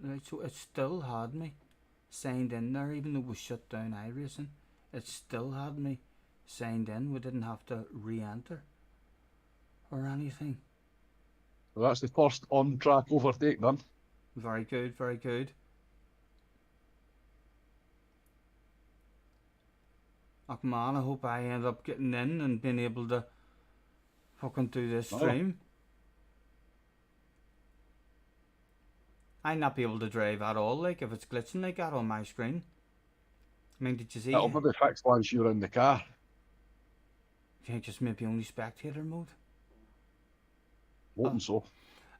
Right, so it still had me signed in there, even though we shut down iRacing. It still had me signed in. We didn't have to re-enter or anything. So that's the first on-track overtake done. Very good, very good. Oh man, I hope I end up getting in and being able to fucking do this stream. I'd not be able to drive at all, like, if it's glitching like that on my screen. I mean, did you see? That'll maybe fix once you're in the car. Can I just maybe only spectator mode? Hoping so.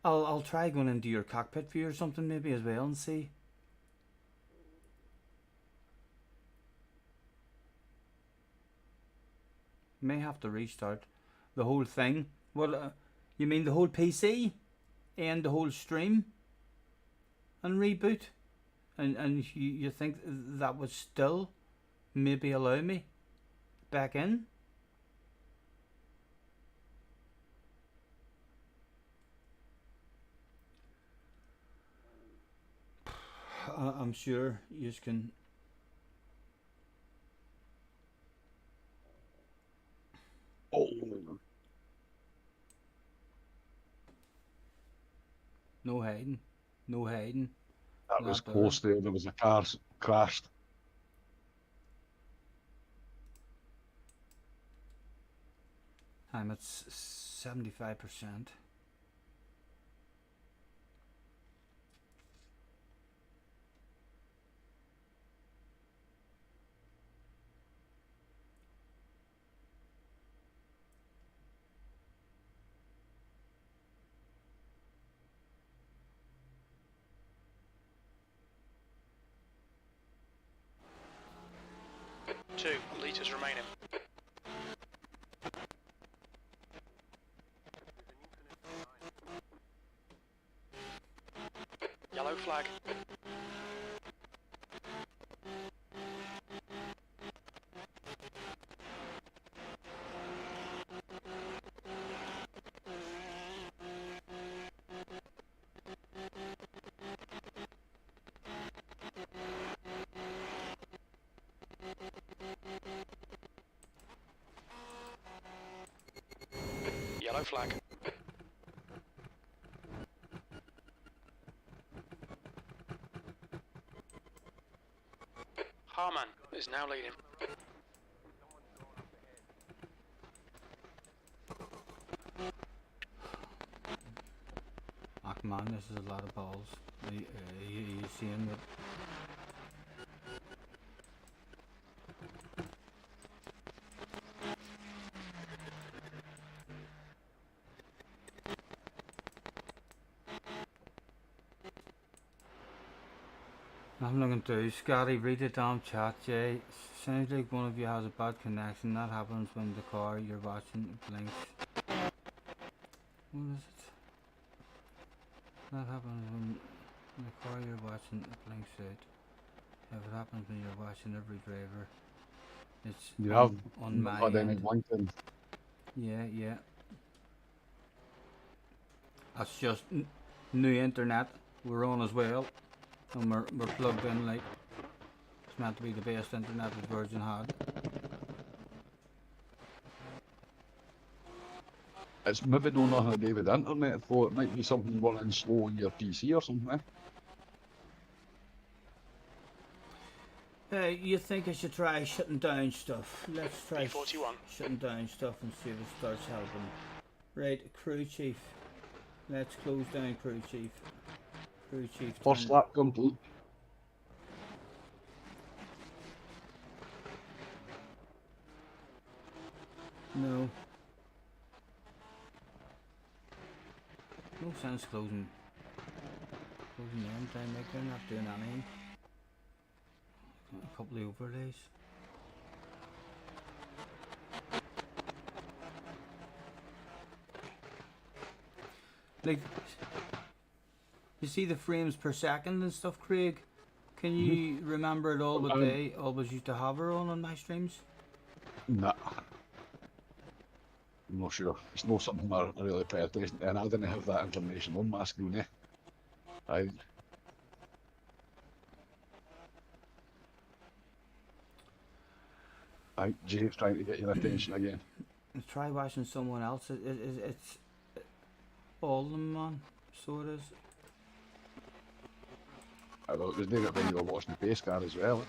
I'll try going into your cockpit view or something maybe as well and see. May have to restart the whole thing. Well, you mean the whole PC and the whole stream and reboot? And you think that would still maybe allow me back in? I'm sure you can. Oh. No hiding. No hiding. That was Not close there. There was a car crashed. I'm at 75%. 2 litres remaining. Yellow flag. Yellow flag. Harman is now leading. Ah, man, this is a lot of balls. You seeing it? I'm looking through. Scotty, read the damn chat, Jay. Sounds like one of you has a bad connection. That happens when the car you're watching blinks. What is it? That happens when the car you're watching blinks out. If it happens when you're watching every driver, it's You have on not my had any end. blinking. Yeah. That's just new internet. We're on as well, and we're plugged in like it's meant to be the best internet that Virgin had. It's maybe not nothing to do with the internet, though. It might be something running slow on your PC or something. You think I should try shutting down stuff? Let's try B41. shutting down stuff and see if it starts helping. Right, crew chief. Let's close down crew chief. Crew chief. First turn- lap complete. No. No sense closing them down like they're not doing anything. A couple of overlays. Like, you see the frames per second and stuff, Craig? Can you remember at all what they always used to hover on my streams? Nah. I'm not sure. It's not something I really pay attention to, and I didn't have that information on my screen, Jay's trying to get your attention again. Try watching someone else. It's all of them, man. So it is. I thought it was doing it when you were watching the pace car as well.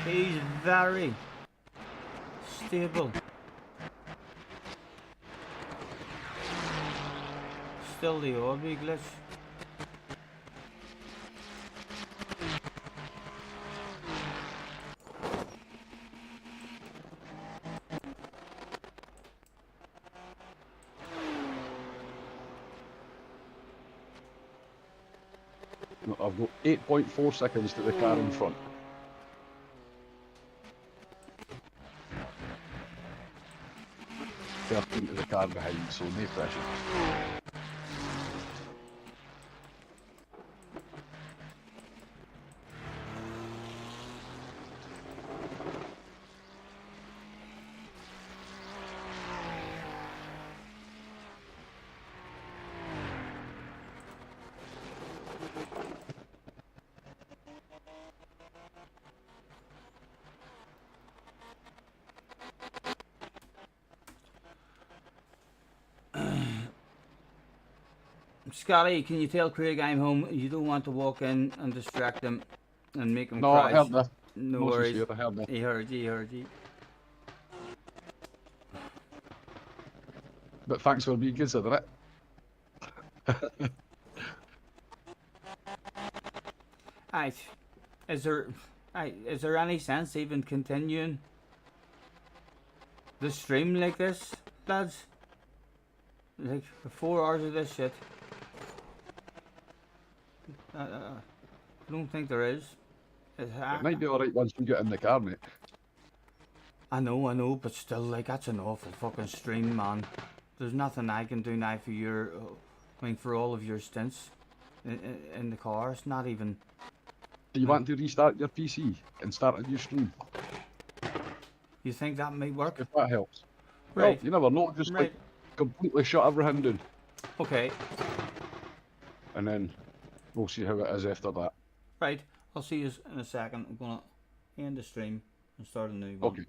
He's very stable. Still the Orby glitch. I've got 8.4 seconds to the car in front. To the car behind, so no pressure. Scotty, can you tell Craig I'm home? You don't want to walk in and distract him and make him No, cry. I heard that. No No worries. sincere, I heard that. He heard you. But thanks for being considerate. I, is there any sense even continuing the stream like this, lads? Like 4 hours of this shit. I don't think there is. It might be alright once we get in the car, mate. I know, but still, like, that's an awful fucking stream, man. There's nothing I can do now for for all of your stints in the car. It's not even. Do you want to restart your PC and start a new stream? You think that might work? If that helps. Right. Well, you never know. Just Right. like completely shut everything down, Okay. and then we'll see how it is after that. Right. I'll see you in a second. I'm gonna end the stream and start a new one. Okay.